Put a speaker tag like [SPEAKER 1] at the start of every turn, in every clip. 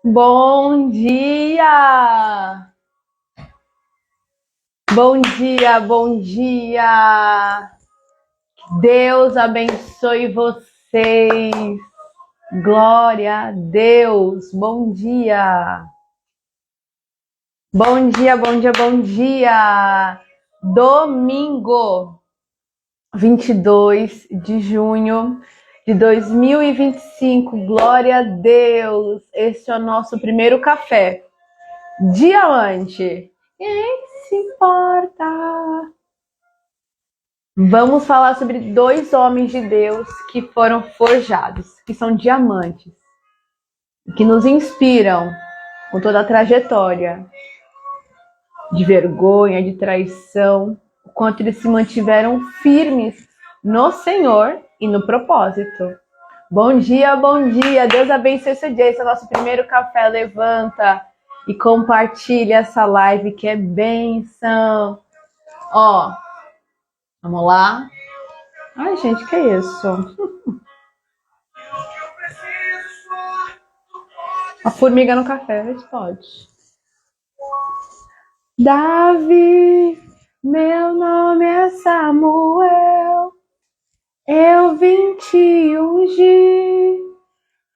[SPEAKER 1] Bom dia! Bom dia, bom dia! Deus abençoe vocês! Glória a Deus! Bom dia! Bom dia, bom dia, bom dia! Domingo, 22 de junho de 2025. Glória a Deus! Este é o nosso primeiro café. Diamante. Quem se importa? Vamos falar sobre dois homens de Deus que foram forjados, que são diamantes, que nos inspiram com toda a trajetória de vergonha, de traição, o quanto eles se mantiveram firmes no Senhor e no propósito. Bom dia, bom dia. Deus abençoe seu dia. Esse é o nosso primeiro café. Levanta e compartilha essa live que é bênção. Ó, vamos lá. Ai, gente, que é isso? A formiga no café, vê se pode. Davi, meu nome é Samuel. Eu vim te ungir,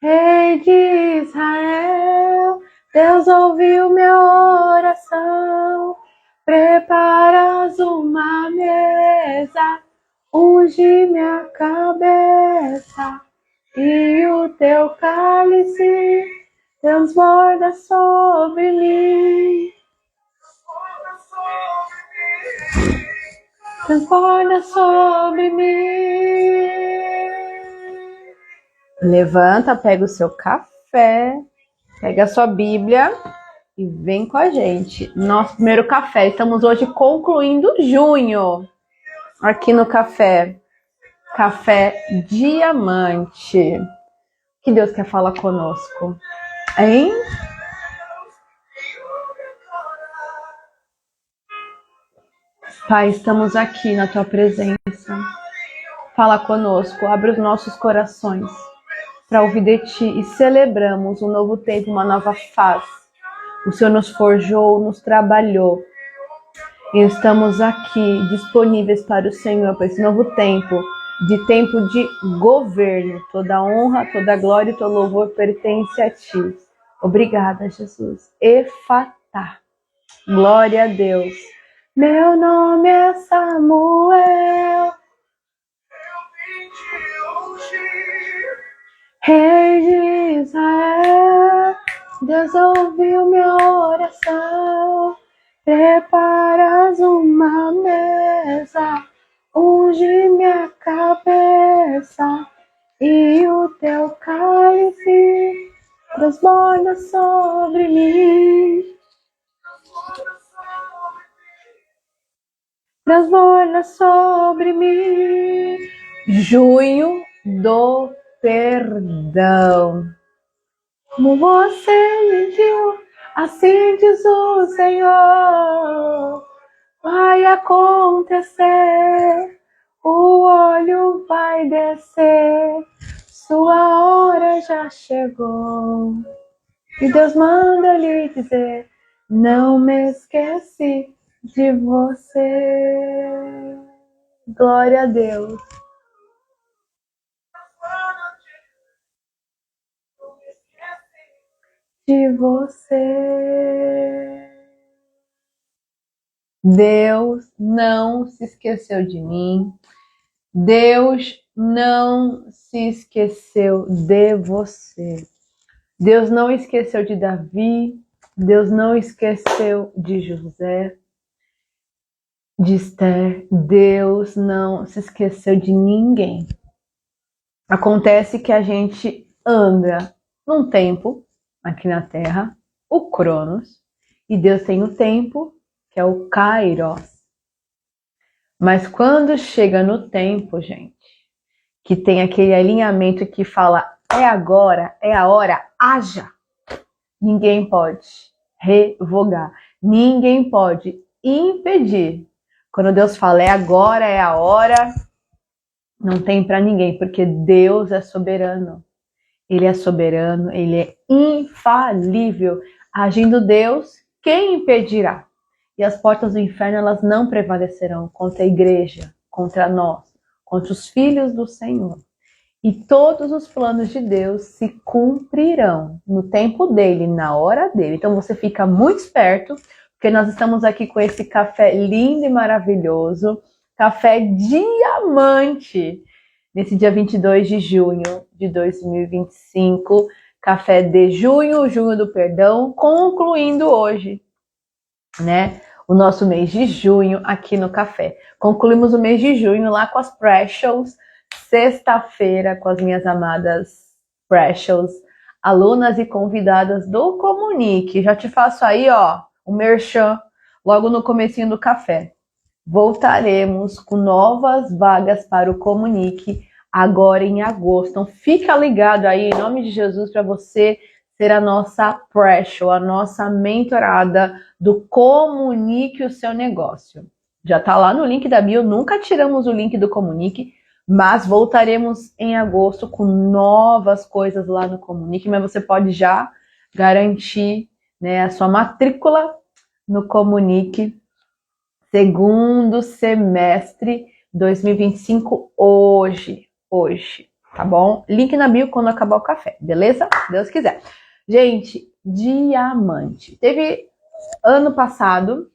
[SPEAKER 1] Rei de Israel. Deus ouviu minha oração. Preparas uma mesa, unge minha cabeça, e o teu cálice transborda sobre mim. Transborda sobre mim. Levanta, pega o seu café, pega a sua Bíblia e vem com a gente. Nosso primeiro café. Estamos hoje concluindo junho aqui no café. Café Diamante. O que Deus quer falar conosco? Hein? Pai, estamos aqui na tua presença. Fala conosco, abre os nossos corações para ouvir de ti e celebramos um novo tempo, uma nova fase. O Senhor nos forjou, nos trabalhou. E estamos aqui disponíveis para o Senhor, para esse novo tempo de governo. Toda honra, toda glória e todo louvor pertence a ti. Obrigada, Jesus. Efatá. Glória a Deus. Meu nome é Samuel. Rei de Israel. Deus ouviu minha oração. Preparas uma mesa, unge minha cabeça, e o teu cálice transborda sobre mim. Transborda sobre mim. Junho do perdão. Como você me viu, assim diz o Senhor, vai acontecer, o óleo vai descer, sua hora já chegou. E Deus manda lhe dizer, não me esqueci de você. Glória a Deus. De você. Deus não se esqueceu de mim. Deus não se esqueceu de você. Deus não esqueceu de Davi. Deus não esqueceu de José, de Esther. Deus não se esqueceu de ninguém. Acontece que a gente anda num tempo aqui na Terra, o Cronos, e Deus tem o tempo, que é o Kairos. Mas quando chega no tempo, gente, que tem aquele alinhamento que fala, é agora, é a hora, haja. Ninguém pode revogar, ninguém pode impedir. Quando Deus fala, é agora, é a hora, não tem para ninguém, porque Deus é soberano. Ele é soberano, ele é infalível. Agindo Deus, quem impedirá? E as portas do inferno, elas não prevalecerão contra a igreja, contra nós, contra os filhos do Senhor. E todos os planos de Deus se cumprirão no tempo dele, na hora dele. Então você fica muito esperto, porque nós estamos aqui com esse café lindo e maravilhoso, café diamante, nesse dia 22 de junho de 2025, café de junho, junho do perdão, concluindo hoje, né? O nosso mês de junho aqui no café. Concluímos o mês de junho lá com as Precious, sexta-feira com as minhas amadas Precious, alunas e convidadas do Comunique. Já te faço aí, ó, um merchan logo no comecinho do café. Voltaremos com novas vagas para o Comunique agora em agosto. Então fica ligado aí, em nome de Jesus, para você ser a nossa Precious, a nossa mentorada do Comunique o Seu Negócio. Já tá lá no link da bio, nunca tiramos o link do Comunique, mas voltaremos em agosto com novas coisas lá no Comunique, mas você pode já garantir, né, a sua matrícula no Comunique segundo semestre 2025 hoje, tá bom? Link na bio quando acabar o café, beleza? Deus quiser. Gente, diamante. Teve ano passado,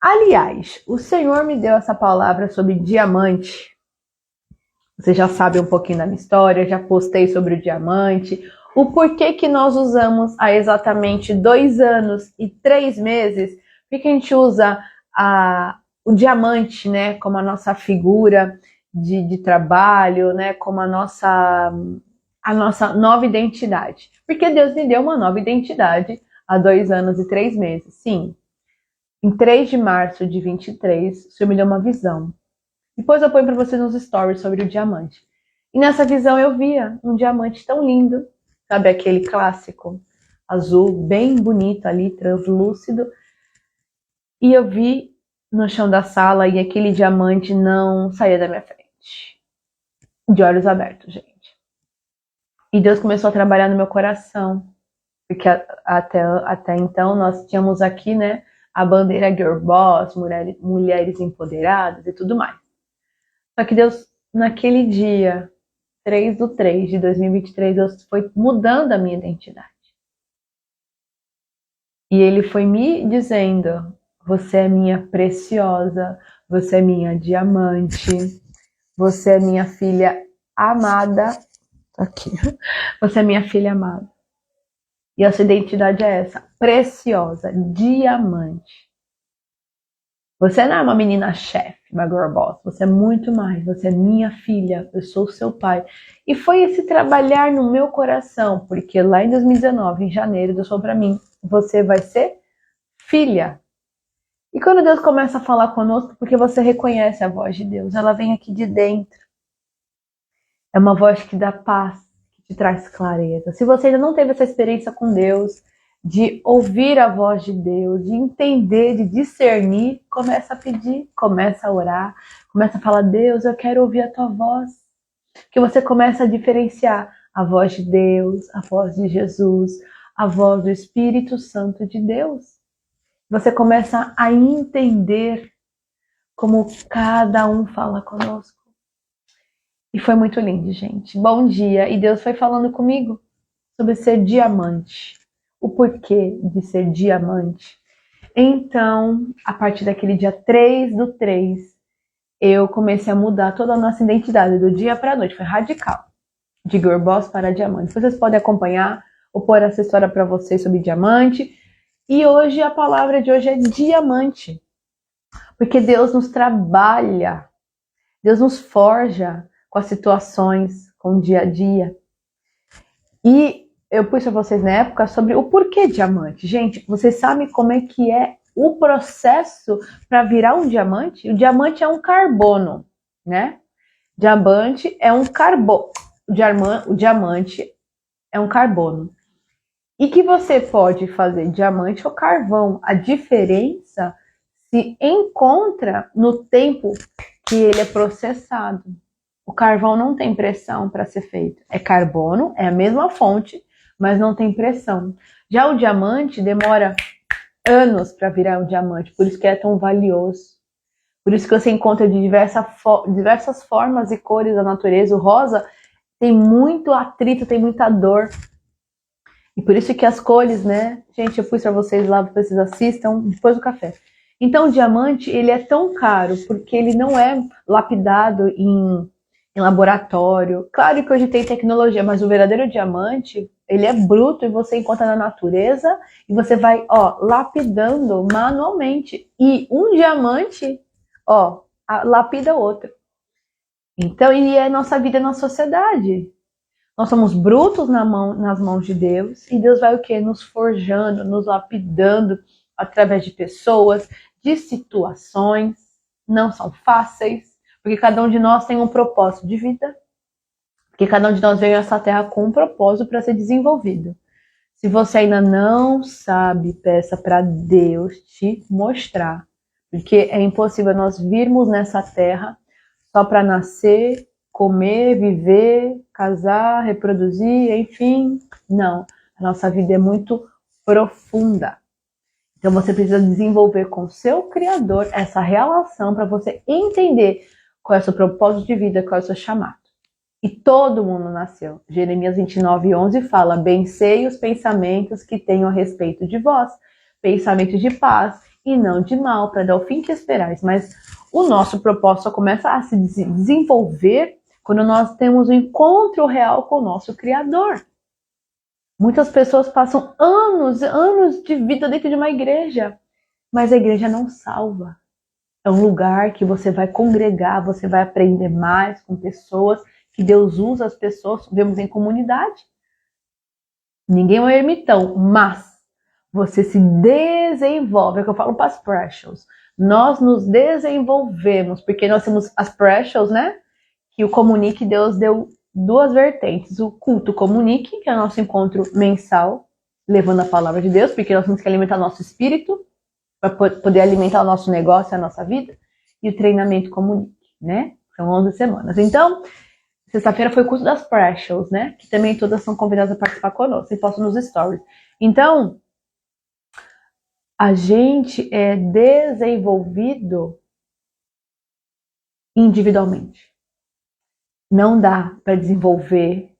[SPEAKER 1] aliás, o Senhor me deu essa palavra sobre diamante. Você já sabe um pouquinho da minha história, já postei sobre o diamante. O porquê que nós usamos há exatamente 2 anos e 3 meses, por que a gente usa o diamante, né, como a nossa figura de trabalho, né, como a nossa nova identidade. Porque Deus me deu uma nova identidade há 2 anos e 3 meses. Sim, em 3 de março de 23, o Senhor me deu uma visão. Depois eu ponho para vocês nos stories sobre o diamante. E nessa visão eu via um diamante tão lindo, sabe aquele clássico azul, bem bonito ali, translúcido. E eu vi no chão da sala e aquele diamante não saía da minha frente. De olhos abertos, gente. E Deus começou a trabalhar no meu coração. Porque até então nós tínhamos aqui, né, a bandeira Girl Boss, mulheres empoderadas e tudo mais. Só que Deus, naquele dia, 3/3 de 2023, Deus foi mudando a minha identidade. E Ele foi me dizendo: você é minha preciosa, você é minha diamante, você é minha filha amada. Aqui. Você é minha filha amada. E a sua identidade é essa, preciosa, diamante. Você não é uma menina chefe, uma girl boss, você é muito mais, você é minha filha, eu sou seu pai. E foi esse trabalhar no meu coração, porque lá em 2019, em janeiro, Deus falou pra mim: você vai ser filha. E quando Deus começa a falar conosco, porque você reconhece a voz de Deus, ela vem aqui de dentro. É uma voz que dá paz, que te traz clareza. Se você ainda não teve essa experiência com Deus, de ouvir a voz de Deus, de entender, de discernir, começa a pedir, começa a orar, começa a falar: Deus, eu quero ouvir a tua voz. Que você começa a diferenciar a voz de Deus, a voz de Jesus, a voz do Espírito Santo de Deus. Você começa a entender como cada um fala conosco. E foi muito lindo, gente. Bom dia. E Deus foi falando comigo sobre ser diamante. O porquê de ser diamante. Então, a partir daquele dia 3/3, eu comecei a mudar toda a nossa identidade do dia para a noite. Foi radical. De Girl Boss para diamante. Vocês podem acompanhar ou pôr essa história para vocês sobre diamante. E hoje, a palavra de hoje é diamante. Porque Deus nos trabalha. Deus nos forja com as situações, com o dia a dia. E eu pus para vocês na época sobre o porquê diamante. Gente, vocês sabem como é que é o processo para virar um diamante? O diamante é um carbono, né? Diamante é um carbono. O diamante é um carbono. E que você pode fazer diamante ou carvão. A diferença se encontra no tempo que ele é processado. O carvão não tem pressão para ser feito. É carbono, é a mesma fonte, mas não tem pressão. Já o diamante demora anos para virar um diamante, por isso que é tão valioso. Por isso que você encontra de diversas formas e cores da natureza. O rosa tem muito atrito, tem muita dor. E por isso que as cores, né? Gente, eu pus para vocês lá, vocês assistam depois do café. Então o diamante, ele é tão caro porque ele não é lapidado em laboratório. Claro que hoje tem tecnologia, mas o verdadeiro diamante, ele é bruto e você encontra na natureza e você vai, lapidando manualmente. E um diamante, lapida outro. Então, e é nossa vida na sociedade. Nós somos brutos nas mãos de Deus e Deus vai o quê? Nos forjando, nos lapidando através de pessoas, de situações. Não são fáceis, porque cada um de nós tem um propósito de vida, porque cada um de nós veio a essa terra com um propósito para ser desenvolvido. Se você ainda não sabe, peça para Deus te mostrar, porque é impossível nós virmos nessa terra só para nascer, comer, viver, casar, reproduzir, enfim. Não, a nossa vida é muito profunda. Então você precisa desenvolver com o seu Criador essa relação para você entender qual é o seu propósito de vida, qual é o seu chamado. E todo mundo nasceu. Jeremias 29:11 fala: bem sei os pensamentos que tenho a respeito de vós, pensamentos de paz e não de mal, para dar o fim que esperais. Mas o nosso propósito só começa a se desenvolver quando nós temos um encontro real com o nosso Criador. Muitas pessoas passam anos de vida dentro de uma igreja, mas a igreja não salva. É um lugar que você vai congregar, você vai aprender mais com pessoas, que Deus usa as pessoas, vemos em comunidade. Ninguém é um ermitão, mas você se desenvolve, é o que eu falo para as precious. Nós nos desenvolvemos, porque nós temos as precious, né? Que o Comunique, Deus deu duas vertentes. O culto Comunique, que é o nosso encontro mensal, levando a palavra de Deus, porque nós temos que alimentar nosso espírito, para poder alimentar o nosso negócio e a nossa vida. E o treinamento Comunique, né? São 11 semanas. Então, sexta-feira foi o curso das Precious, né? Que também todas são convidadas a participar conosco. E posto nos stories. Então, a gente é desenvolvido individualmente. Não dá para desenvolver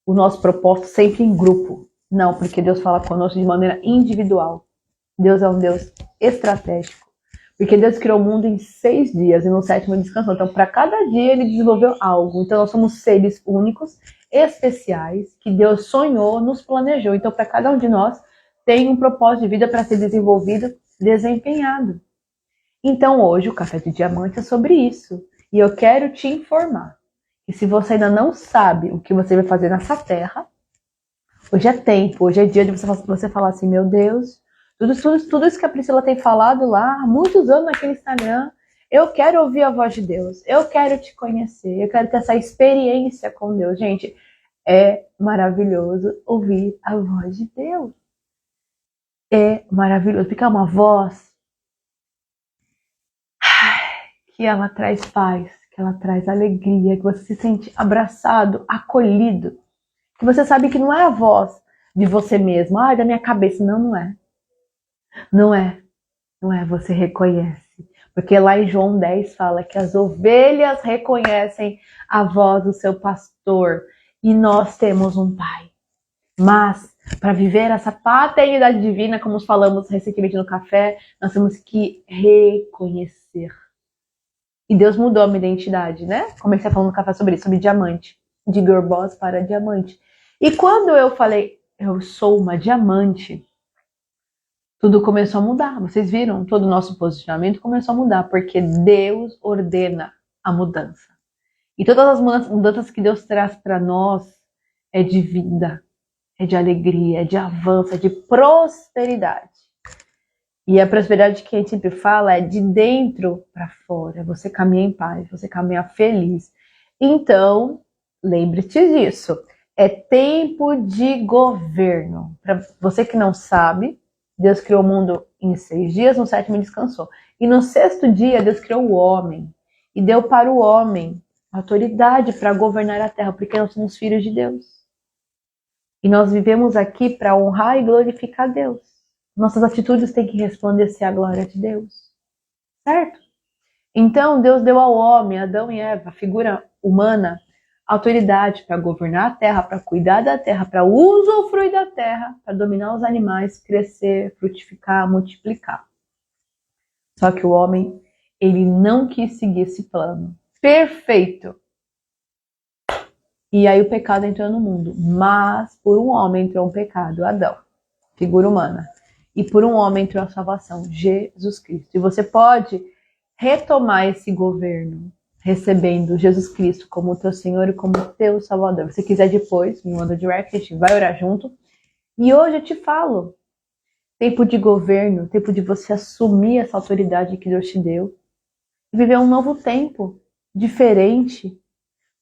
[SPEAKER 1] o nosso propósito sempre em grupo. Não, porque Deus fala conosco de maneira individual. Deus é um Deus estratégico. Porque Deus criou o mundo em 6 dias e no 7º ele descansou. Então, para cada dia ele desenvolveu algo. Então, nós somos seres únicos, especiais, que Deus sonhou, nos planejou. Então, para cada um de nós, tem um propósito de vida para ser desenvolvido, desempenhado. Então, hoje, o Café de Diamante é sobre isso. E eu quero te informar que se você ainda não sabe o que você vai fazer nessa terra, hoje é tempo, hoje é dia de você falar assim, meu Deus, tudo isso que a Priscila tem falado lá, há muitos anos naquele Instagram, eu quero ouvir a voz de Deus, eu quero te conhecer, eu quero ter essa experiência com Deus. Gente, é maravilhoso ouvir a voz de Deus. É maravilhoso, porque é uma voz que ela traz paz, que ela traz alegria, que você se sente abraçado, acolhido, que você sabe que não é a voz de você mesmo, da minha cabeça, não é. Não é, você reconhece. Porque lá em João 10 fala que as ovelhas reconhecem a voz do seu pastor e nós temos um pai. Mas, para viver essa paternidade divina, como falamos recentemente no café, nós temos que reconhecer. E Deus mudou a minha identidade, né? Comecei falando no café sobre isso, sobre diamante. De girl boss para diamante. E quando eu falei, eu sou uma diamante, tudo começou a mudar. Vocês viram? Todo o nosso posicionamento começou a mudar, porque Deus ordena a mudança. E todas as mudanças que Deus traz para nós é de vida, é de alegria, é de avanço, é de prosperidade. E a prosperidade que a gente sempre fala é de dentro para fora. Você caminha em paz, você caminha feliz. Então, lembre-se disso. É tempo de governo. Para você que não sabe, Deus criou o mundo em 6 dias, no 7º ele descansou. E no 6º dia, Deus criou o homem. E deu para o homem autoridade para governar a terra, porque nós somos filhos de Deus. E nós vivemos aqui para honrar e glorificar Deus. Nossas atitudes têm que resplandecer a glória de Deus. Certo? Então, Deus deu ao homem, Adão e Eva, a figura humana, autoridade para governar a terra, para cuidar da terra, para usufruir da terra, para dominar os animais, crescer, frutificar, multiplicar. Só que o homem, ele não quis seguir esse plano perfeito. E aí o pecado entrou no mundo. Mas por um homem entrou um pecado, Adão, figura humana. E por um homem entrou a salvação, Jesus Cristo. E você pode retomar esse governo, recebendo Jesus Cristo como teu Senhor e como teu Salvador. Se quiser depois, me manda direct, a gente vai orar junto. E hoje eu te falo, tempo de governo, tempo de você assumir essa autoridade que Deus te deu. E viver um novo tempo, diferente,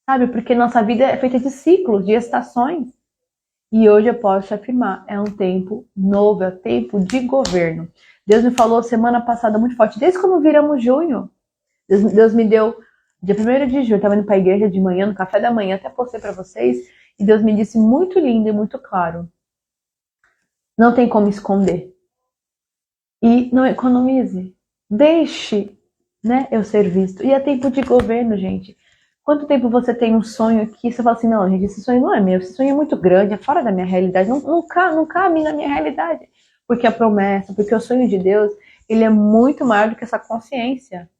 [SPEAKER 1] sabe? Porque nossa vida é feita de ciclos, de estações. E hoje eu posso afirmar, é um tempo novo, é um tempo de governo. Deus me falou semana passada muito forte, desde quando viramos junho. Deus me deu, dia 1º de junho, eu estava indo para a igreja de manhã, no café da manhã, até postei para vocês, e Deus me disse muito lindo e muito claro, não tem como esconder. E não economize. Deixe, né, eu ser visto. E é tempo de governo, gente. Quanto tempo você tem um sonho aqui, você fala assim, não, gente, esse sonho não é meu, esse sonho é muito grande, é fora da minha realidade, não cabe na minha realidade. Porque a promessa, porque o sonho de Deus, ele é muito maior do que essa consciência.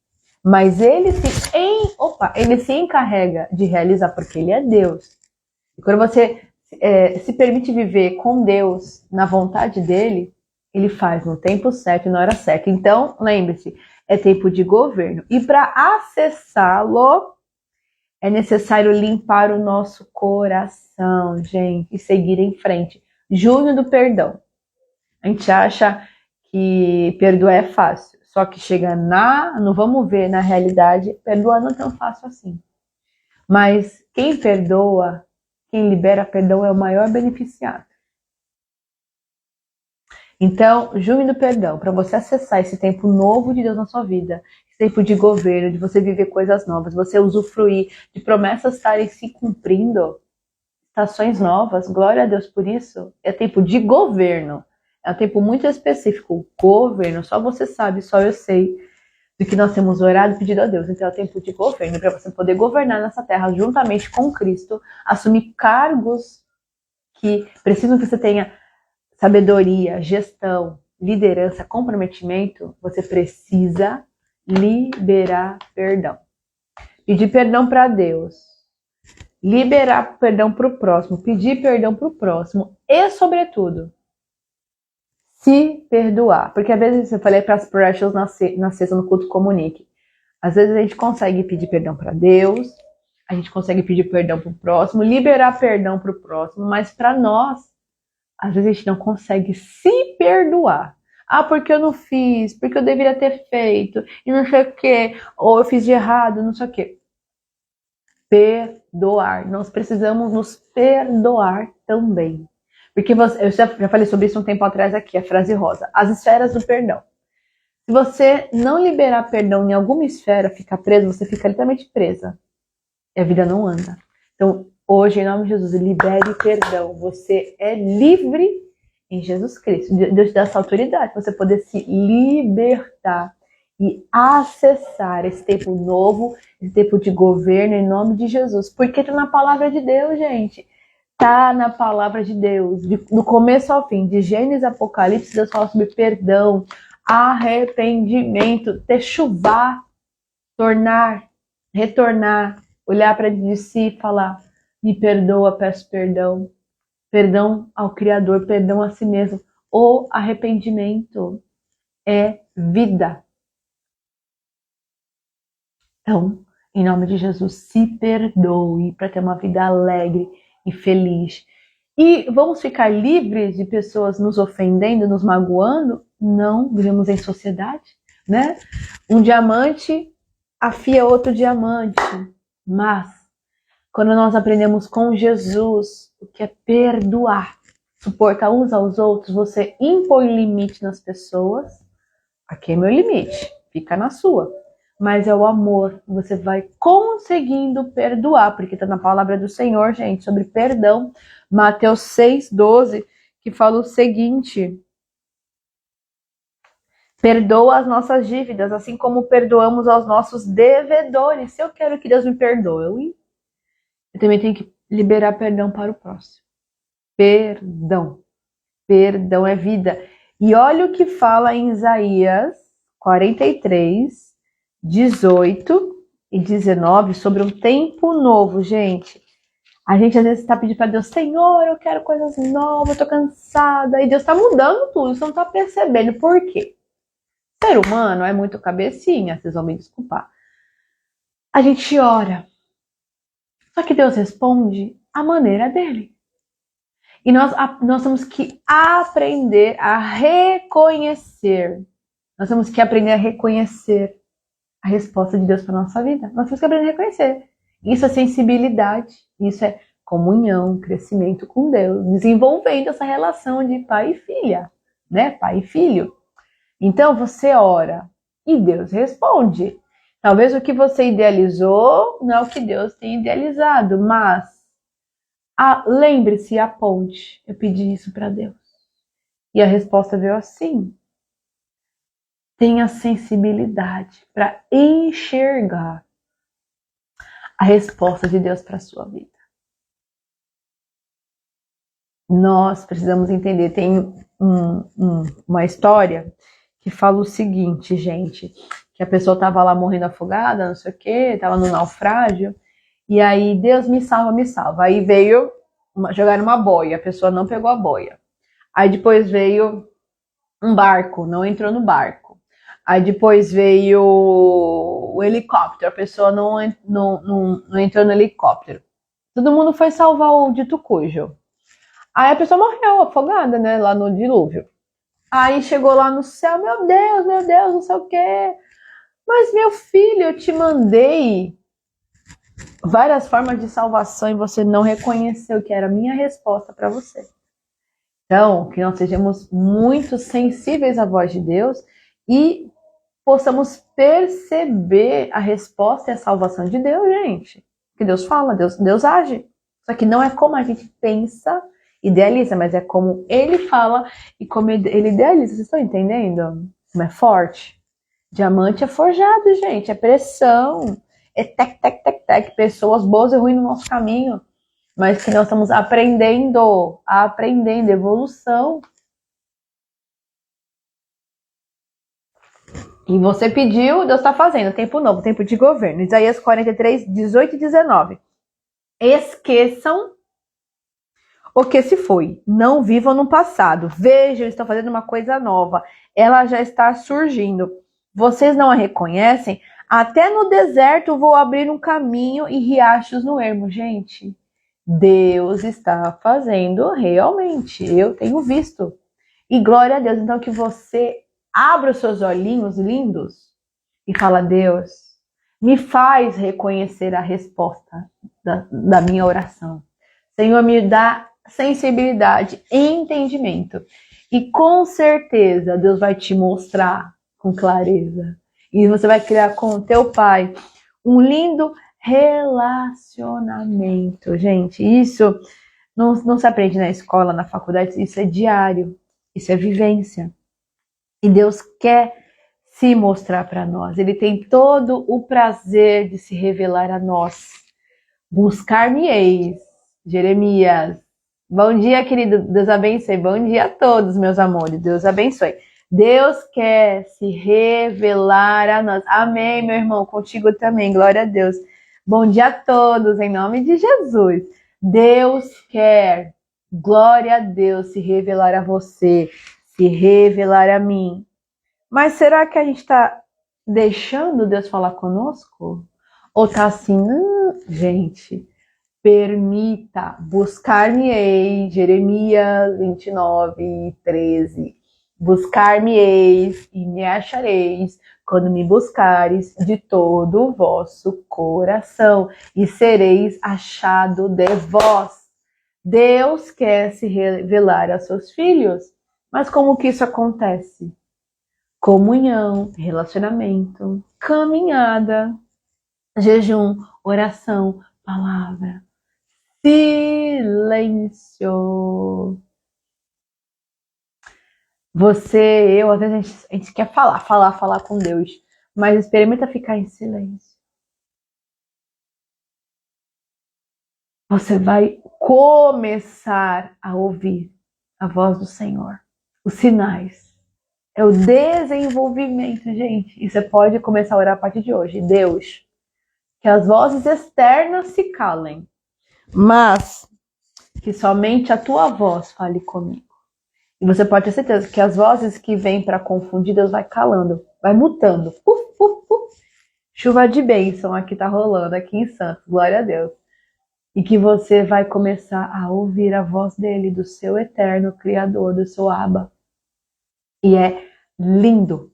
[SPEAKER 1] Mas ele se encarrega de realizar, porque ele é Deus. E quando você se permite viver com Deus, na vontade dele, ele faz no tempo certo e na hora certa. Então, lembre-se, é tempo de governo. E para acessá-lo, é necessário limpar o nosso coração, gente, e seguir em frente. Junho do perdão. A gente acha que perdoar é fácil. Só que chega no vamos ver, na realidade, perdoar não é tão fácil assim. Mas quem perdoa, quem libera perdão é o maior beneficiado. Então, junho do perdão, para você acessar esse tempo novo de Deus na sua vida, esse tempo de governo, de você viver coisas novas, você usufruir de promessas estarem se cumprindo, estações novas, glória a Deus por isso, é tempo de governo. É um tempo muito específico, governo, só você sabe, só eu sei do que nós temos orado e pedido a Deus. Então é o tempo de governo, para você poder governar nessa terra juntamente com Cristo, assumir cargos que precisam que você tenha sabedoria, gestão, liderança, comprometimento, você precisa liberar perdão. Pedir perdão para Deus, liberar perdão para o próximo, pedir perdão para o próximo e, sobretudo, se perdoar. Porque às vezes, eu falei para as precious na sexta no culto comunique, às vezes a gente consegue pedir perdão para Deus, a gente consegue pedir perdão para o próximo, liberar perdão para o próximo, mas para nós, às vezes a gente não consegue se perdoar. Ah, porque eu não fiz, porque eu deveria ter feito, e não sei o que, ou eu fiz de errado, não sei o que. Perdoar. Nós precisamos nos perdoar também. Porque eu já falei sobre isso um tempo atrás aqui, a frase rosa. As esferas do perdão. Se você não liberar perdão em alguma esfera, ficar preso, você fica literalmente presa. E a vida não anda. Então, hoje, em nome de Jesus, libere perdão. Você é livre em Jesus Cristo. Deus te dá essa autoridade para você poder se libertar e acessar esse tempo novo, esse tempo de governo em nome de Jesus. Porque tá na palavra de Deus, gente. Tá na palavra de Deus. Do começo ao fim, de Gênesis a Apocalipse, Deus fala sobre perdão, arrependimento, techuvá, tornar, retornar, olhar para de si e falar, me perdoa, peço perdão. Perdão ao Criador, perdão a si mesmo. O arrependimento é vida. Então, em nome de Jesus, se perdoe para ter uma vida alegre e feliz. E vamos ficar livres de pessoas nos ofendendo, nos magoando? Não, vivemos em sociedade, né? Um diamante afia outro diamante, mas quando nós aprendemos com Jesus o que é perdoar, suportar uns aos outros, você impõe limite nas pessoas, aqui é meu limite, fica na sua. mas é o amor. Você vai conseguindo perdoar, porque está na palavra do Senhor, gente, sobre perdão. Mateus 6,12, que fala o seguinte: perdoa as nossas dívidas, assim como perdoamos aos nossos devedores. Se eu quero que Deus me perdoe, eu também tenho que liberar perdão para o próximo. Perdão. Perdão é vida. E olha o que fala em Isaías 43, 18 e 19 sobre um tempo novo, gente. A gente às vezes está pedindo para Deus: Senhor, eu quero coisas novas, eu tô cansada. E Deus está mudando tudo, você não está percebendo. Por quê? O ser humano é muito cabecinha, vocês vão me desculpar. A gente ora, só que Deus responde à maneira dele. E nós temos que aprender a reconhecer. Nós temos que aprender a reconhecer a resposta de Deus para a nossa vida. Nós temos que aprender a reconhecer. Isso é sensibilidade, isso é comunhão, crescimento com Deus, desenvolvendo essa relação de pai e filha, né? Pai e filho. Então você ora e Deus responde. Talvez o que você idealizou não é o que Deus tem idealizado, mas lembre-se, a ponte. Eu pedi isso para Deus. E a resposta veio assim. Tenha sensibilidade para enxergar a resposta de Deus para a sua vida. Nós precisamos entender. Tem uma história que fala o seguinte, gente, que a pessoa estava lá morrendo afogada, não sei o quê, estava no naufrágio, e aí Deus me salva, me salva. Aí veio jogar uma boia, a pessoa não pegou a boia. Aí depois veio um barco, não entrou no barco. Aí depois veio o helicóptero, a pessoa não entrou no helicóptero. Todo mundo foi salvar o dito cujo. Aí a pessoa morreu afogada, né, lá no dilúvio. Aí chegou lá no céu, meu Deus, não sei o quê. Mas meu filho, eu te mandei várias formas de salvação e você não reconheceu que era a minha resposta para você. Então, que nós sejamos muito sensíveis à voz de Deus e possamos perceber a resposta e a salvação de Deus, gente. Que Deus fala, Deus age. Só que não é como a gente pensa, idealiza, mas é como Ele fala e como Ele idealiza. Vocês estão entendendo? Como é forte? Diamante é forjado, gente. É pressão. É tec. Pessoas boas e ruins no nosso caminho. Mas que nós estamos aprendendo, evolução. E você pediu, Deus está fazendo, tempo novo, tempo de governo. Isaías 43, 18 e 19. Esqueçam o que se foi, não vivam no passado. Vejam, estão fazendo uma coisa nova. Ela já está surgindo. Vocês não a reconhecem? Até no deserto vou abrir um caminho e riachos no ermo. Gente, Deus está fazendo realmente. Eu tenho visto. E glória a Deus. Então que você abra os seus olhinhos lindos e fala: Deus, me faz reconhecer a resposta da minha oração. Senhor, me dá sensibilidade, entendimento. E com certeza Deus vai te mostrar com clareza. E você vai criar com o teu pai um lindo relacionamento. Gente, isso não se aprende na escola, na faculdade, isso é diário, isso é vivência. E Deus quer se mostrar para nós. Ele tem todo o prazer de se revelar a nós. Buscar-me-eis. Jeremias. Bom dia, querido. Deus abençoe. Bom dia a todos, meus amores. Deus abençoe. Deus quer se revelar a nós. Amém, meu irmão. Contigo também. Glória a Deus. Bom dia a todos, em nome de Jesus. Deus quer, glória a Deus, se revelar a você, se revelar a mim. Mas será que a gente está deixando Deus falar conosco? Ou tá assim, gente, permita, buscar-me-ei, Jeremias 29, 13. Buscar-me-eis e me achareis quando me buscares de todo o vosso coração e sereis achado de vós. Deus quer se revelar aos seus filhos, mas como que isso acontece? Comunhão, relacionamento, caminhada, jejum, oração, palavra, silêncio. Às vezes a gente quer falar com Deus, mas experimenta ficar em silêncio. Você vai começar a ouvir a voz do Senhor, os sinais. É o desenvolvimento, gente. E você pode começar a orar a partir de hoje. Deus, que as vozes externas se calem, mas que somente a tua voz fale comigo. E você pode ter certeza que as vozes que vêm para confundir, Deus vai calando, vai mutando. Chuva de bênção aqui tá rolando, aqui em Santos, glória a Deus. E que você vai começar a ouvir a voz dele, do seu eterno Criador, do seu Abba. E é lindo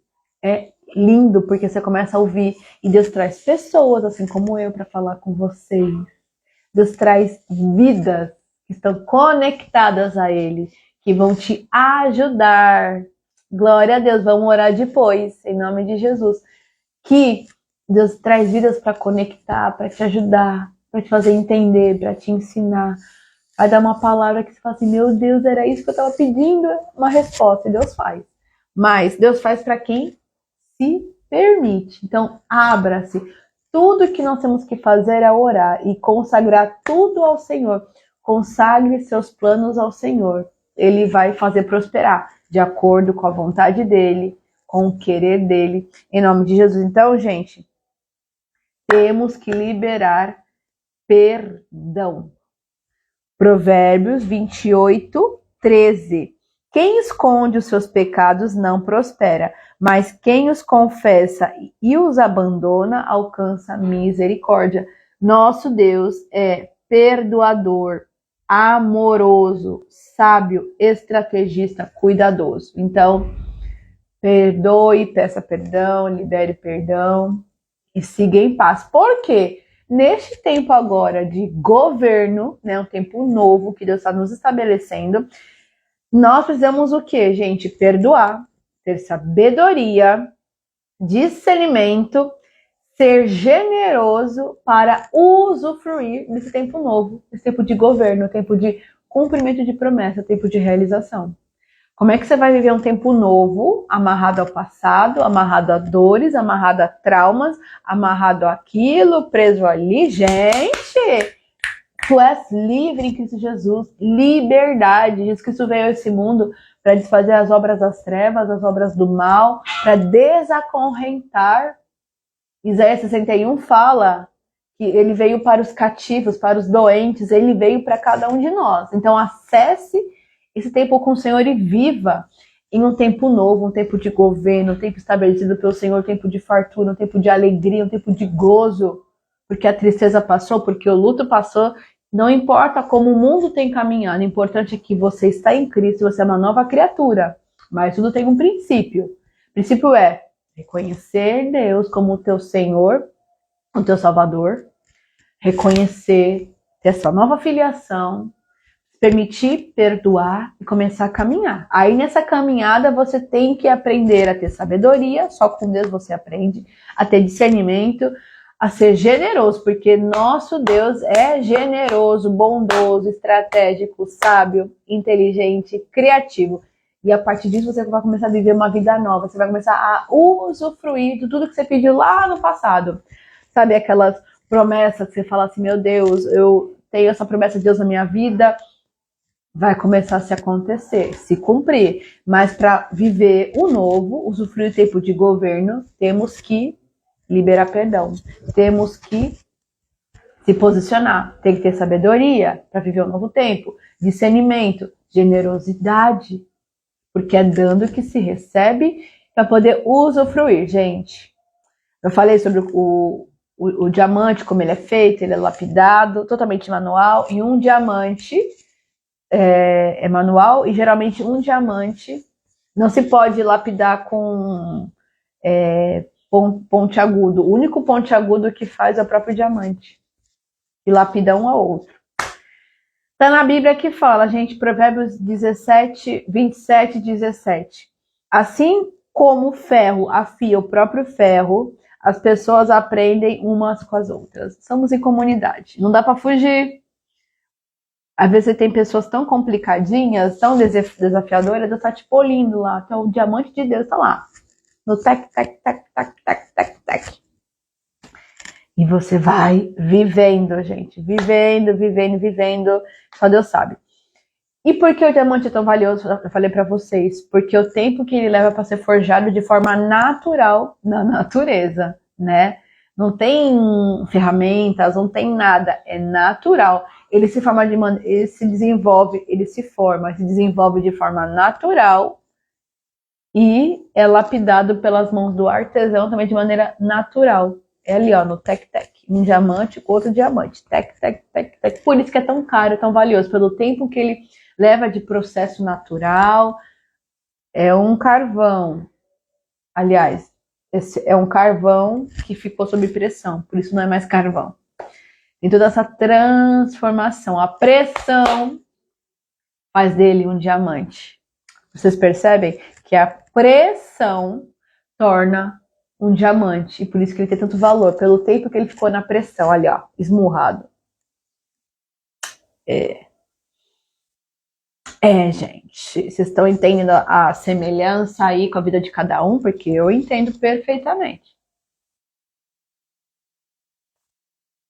[SPEAKER 1] porque você começa a ouvir e Deus traz pessoas assim como eu para falar com vocês. Deus traz vidas que estão conectadas a Ele, que vão te ajudar. Glória a Deus, vamos orar depois, em nome de Jesus. Que Deus traz vidas para conectar, para te ajudar, para te fazer entender, para te ensinar. Vai dar uma palavra que você fala assim, meu Deus, era isso que eu estava pedindo, uma resposta, e Deus faz. Mas Deus faz para quem se permite. Então, abra-se. Tudo que nós temos que fazer é orar e consagrar tudo ao Senhor. Consagre seus planos ao Senhor. Ele vai fazer prosperar, de acordo com a vontade dele, com o querer dele, em nome de Jesus. Então, gente, temos que liberar perdão. Provérbios 28, 13. Quem esconde os seus pecados não prospera, mas quem os confessa e os abandona alcança misericórdia. Nosso Deus é perdoador, amoroso, sábio, estrategista, cuidadoso. Então, perdoe, peça perdão, libere perdão e siga em paz. Por quê? Neste tempo agora de governo, né, um tempo novo que Deus está nos estabelecendo, nós precisamos o quê, gente? Perdoar, ter sabedoria, discernimento, ser generoso para usufruir desse tempo novo, desse tempo de governo, tempo de cumprimento de promessa, tempo de realização. Como é que você vai viver um tempo novo, amarrado ao passado, amarrado a dores, amarrado a traumas, amarrado àquilo, preso ali? Gente, tu és livre em Cristo Jesus, liberdade. Jesus Cristo veio a esse mundo para desfazer as obras das trevas, as obras do mal, para desacorrentar. Isaías 61 fala que ele veio para os cativos, para os doentes, ele veio para cada um de nós. Então acesse esse tempo com o Senhor e viva em um tempo novo, um tempo de governo, um tempo estabelecido pelo Senhor, um tempo de fartura, um tempo de alegria, um tempo de gozo, porque a tristeza passou, porque o luto passou. Não importa como o mundo tem caminhado, o importante é que você está em Cristo, você é uma nova criatura, mas tudo tem um princípio. O princípio é reconhecer Deus como o teu Senhor, o teu Salvador, reconhecer, ter essa nova filiação, permitir perdoar e começar a caminhar. Aí nessa caminhada você tem que aprender a ter sabedoria, só com Deus você aprende, a ter discernimento, a ser generoso, porque nosso Deus é generoso, bondoso, estratégico, sábio, inteligente, criativo. E a partir disso você vai começar a viver uma vida nova, você vai começar a usufruir de tudo que você pediu lá no passado. Sabe aquelas promessas que você fala assim, meu Deus, eu tenho essa promessa de Deus na minha vida, vai começar a se acontecer, se cumprir. Mas para viver o novo, usufruir o tempo de governo, temos que liberar perdão. Temos que se posicionar. Tem que ter sabedoria para viver um novo tempo. Discernimento, generosidade. Porque é dando que se recebe para poder usufruir, gente. Eu falei sobre o diamante, como ele é feito, ele é lapidado, totalmente manual. E um diamante é manual e geralmente um diamante não se pode lapidar com ponte agudo. O único ponte agudo que faz é o próprio diamante. E lapida um ao outro. Está na Bíblia que fala, gente, Provérbios 27, 17. Assim como o ferro afia o próprio ferro, As pessoas aprendem umas com as outras. Somos em comunidade. Não dá para fugir. Às vezes você tem pessoas tão complicadinhas, tão desafiadoras, Deus tá te polindo lá. Então o diamante de Deus tá lá. No tec, tec, tec, tec, tec, tec, tec. E você vai vivendo, gente. Vivendo, vivendo, vivendo. Só Deus sabe. E por que o diamante é tão valioso? Eu falei pra vocês. Porque o tempo que ele leva para ser forjado de forma natural na natureza, né? Não tem ferramentas, não tem nada. É natural. Ele se forma ele se desenvolve, ele se desenvolve de forma natural e é lapidado pelas mãos do artesão também de maneira natural. É ali, ó, no tec-tec. Um diamante com outro diamante. Tec, tec, tec, tec. Por isso que é tão caro, tão valioso. Pelo tempo que ele leva de processo natural. É um carvão. Aliás, esse é um carvão que ficou sob pressão. Por isso não é mais carvão. Tem toda essa transformação. A pressão faz dele um diamante. Vocês percebem que a pressão torna um diamante. E por isso que ele tem tanto valor. Pelo tempo que ele ficou na pressão. Ali, ó. Esmurrado. Gente. Vocês estão entendendo a semelhança aí com a vida de cada um? Porque eu entendo perfeitamente.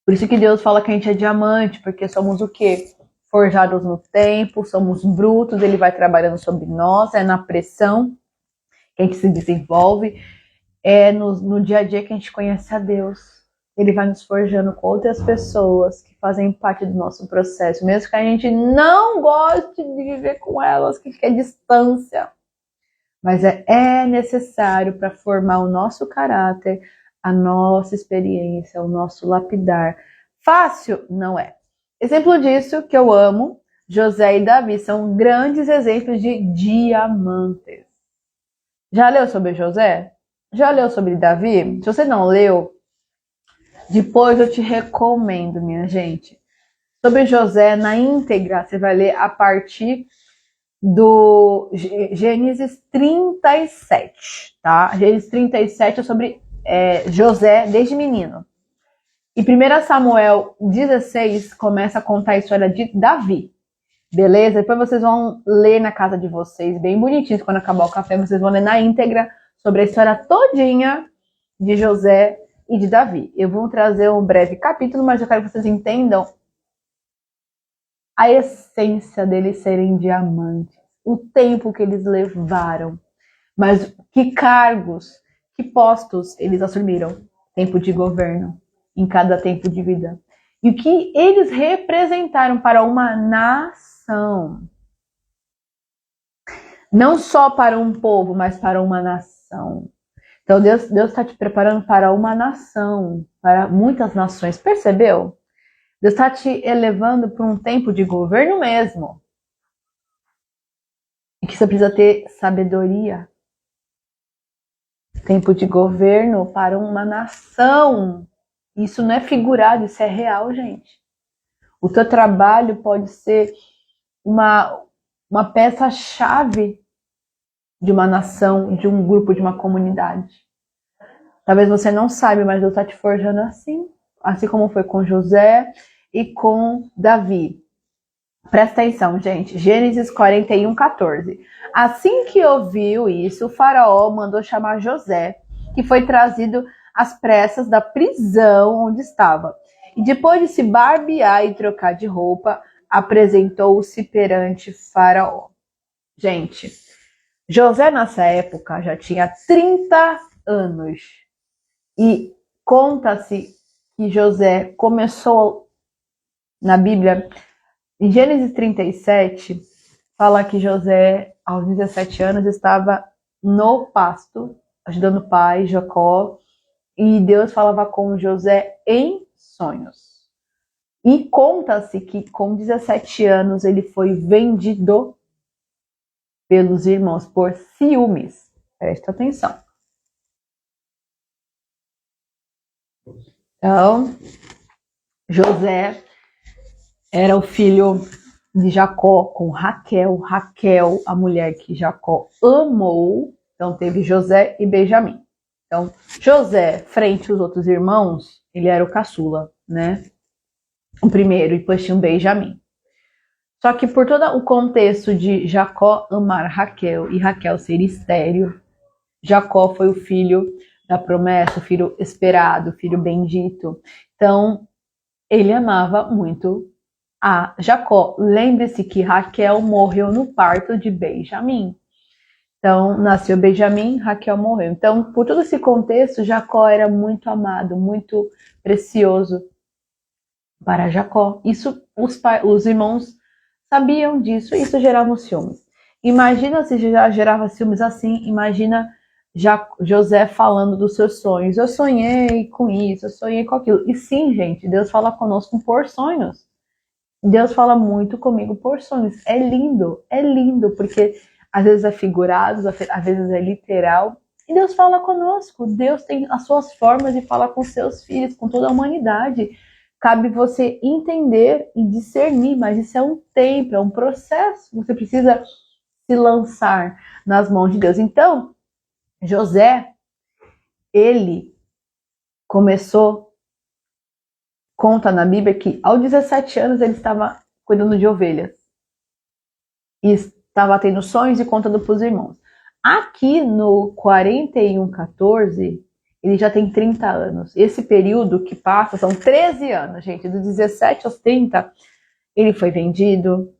[SPEAKER 1] Por isso que Deus fala que a gente é diamante. Porque somos o quê? Forjados no tempo. Somos brutos. Ele vai trabalhando sobre nós. É na pressão que a gente se desenvolve. É no dia a dia que a gente conhece a Deus. Ele vai nos forjando com outras pessoas que fazem parte do nosso processo, mesmo que a gente não goste de viver com elas, que quer distância. Mas é necessário para formar o nosso caráter, a nossa experiência, o nosso lapidar. Fácil? Não é. Exemplo disso que eu amo, José e Davi são grandes exemplos de diamantes. Já leu sobre José? Já leu sobre Davi? Se você não leu, depois eu te recomendo, minha gente. Sobre José, na íntegra, você vai ler a partir do Gênesis 37, tá? Gênesis 37 é sobre José desde menino. E 1 Samuel 16 começa a contar a história de Davi. Beleza? Depois vocês vão ler na casa de vocês, bem bonitinho, quando acabar o café, vocês vão ler na íntegra sobre a história todinha de José e de Davi. Eu vou trazer um breve capítulo, mas eu quero que vocês entendam a essência deles serem diamantes, o tempo que eles levaram, mas que cargos, que postos eles assumiram, tempo de governo, em cada tempo de vida. E o que eles representaram para uma nação. Não só para um povo, mas para uma nação. Então Deus está te preparando para uma nação, para muitas nações. Percebeu? Deus está te elevando para um tempo de governo mesmo. E que você precisa ter sabedoria. Tempo de governo para uma nação. Isso não é figurado, isso é real, gente. O teu trabalho pode ser uma peça-chave de uma nação, de um grupo, de uma comunidade. Talvez você não saiba, mas Deus está te forjando assim. Assim como foi com José e com Davi. Presta atenção, gente. Gênesis 41, 14. Assim que ouviu isso, o faraó mandou chamar José, que foi trazido às pressas da prisão onde estava. E depois de se barbear e trocar de roupa, apresentou-se perante faraó. Gente, José nessa época já tinha 30 anos. E conta-se que José começou na Bíblia, em Gênesis 37, fala que José, aos 17 anos, estava no pasto, ajudando o pai, Jacó, e Deus falava com José em sonhos. E conta-se que com 17 anos ele foi vendido pelos irmãos por ciúmes. Presta atenção. Então, José era o filho de Jacó com Raquel. Raquel, a mulher que Jacó amou. Então teve José e Benjamim. Então, José, frente aos outros irmãos, ele era o caçula, né? O primeiro, e depois tinha o Benjamim. Só que por todo o contexto de Jacó amar Raquel e Raquel ser estéril, Jacó foi o filho da promessa, o filho esperado, o filho bendito. Então, ele amava muito a Jacó. Lembre-se que Raquel morreu no parto de Benjamim. Então, nasceu Benjamim, Raquel morreu. Então, por todo esse contexto, Jacó era muito amado, muito precioso para Jacó. Isso, os irmãos sabiam disso, e isso gerava ciúmes. Imagina se já gerava ciúmes assim, imagina José falando dos seus sonhos. Eu sonhei com isso, eu sonhei com aquilo. E sim, gente, Deus fala conosco por sonhos. Deus fala muito comigo por sonhos. É lindo, porque às vezes é figurado, às vezes é literal. E Deus fala conosco. Deus tem as suas formas de falar com seus filhos, com toda a humanidade. Cabe você entender e discernir, mas isso é um tempo, é um processo. Você precisa se lançar nas mãos de Deus. Então, José, ele começou, conta na Bíblia que aos 17 anos ele estava cuidando de ovelhas. E estava tendo sonhos e contando para os irmãos. Aqui no 41:14, ele já tem 30 anos. Esse período que passa são 13 anos, gente. Dos 17 aos 30, ele foi vendido,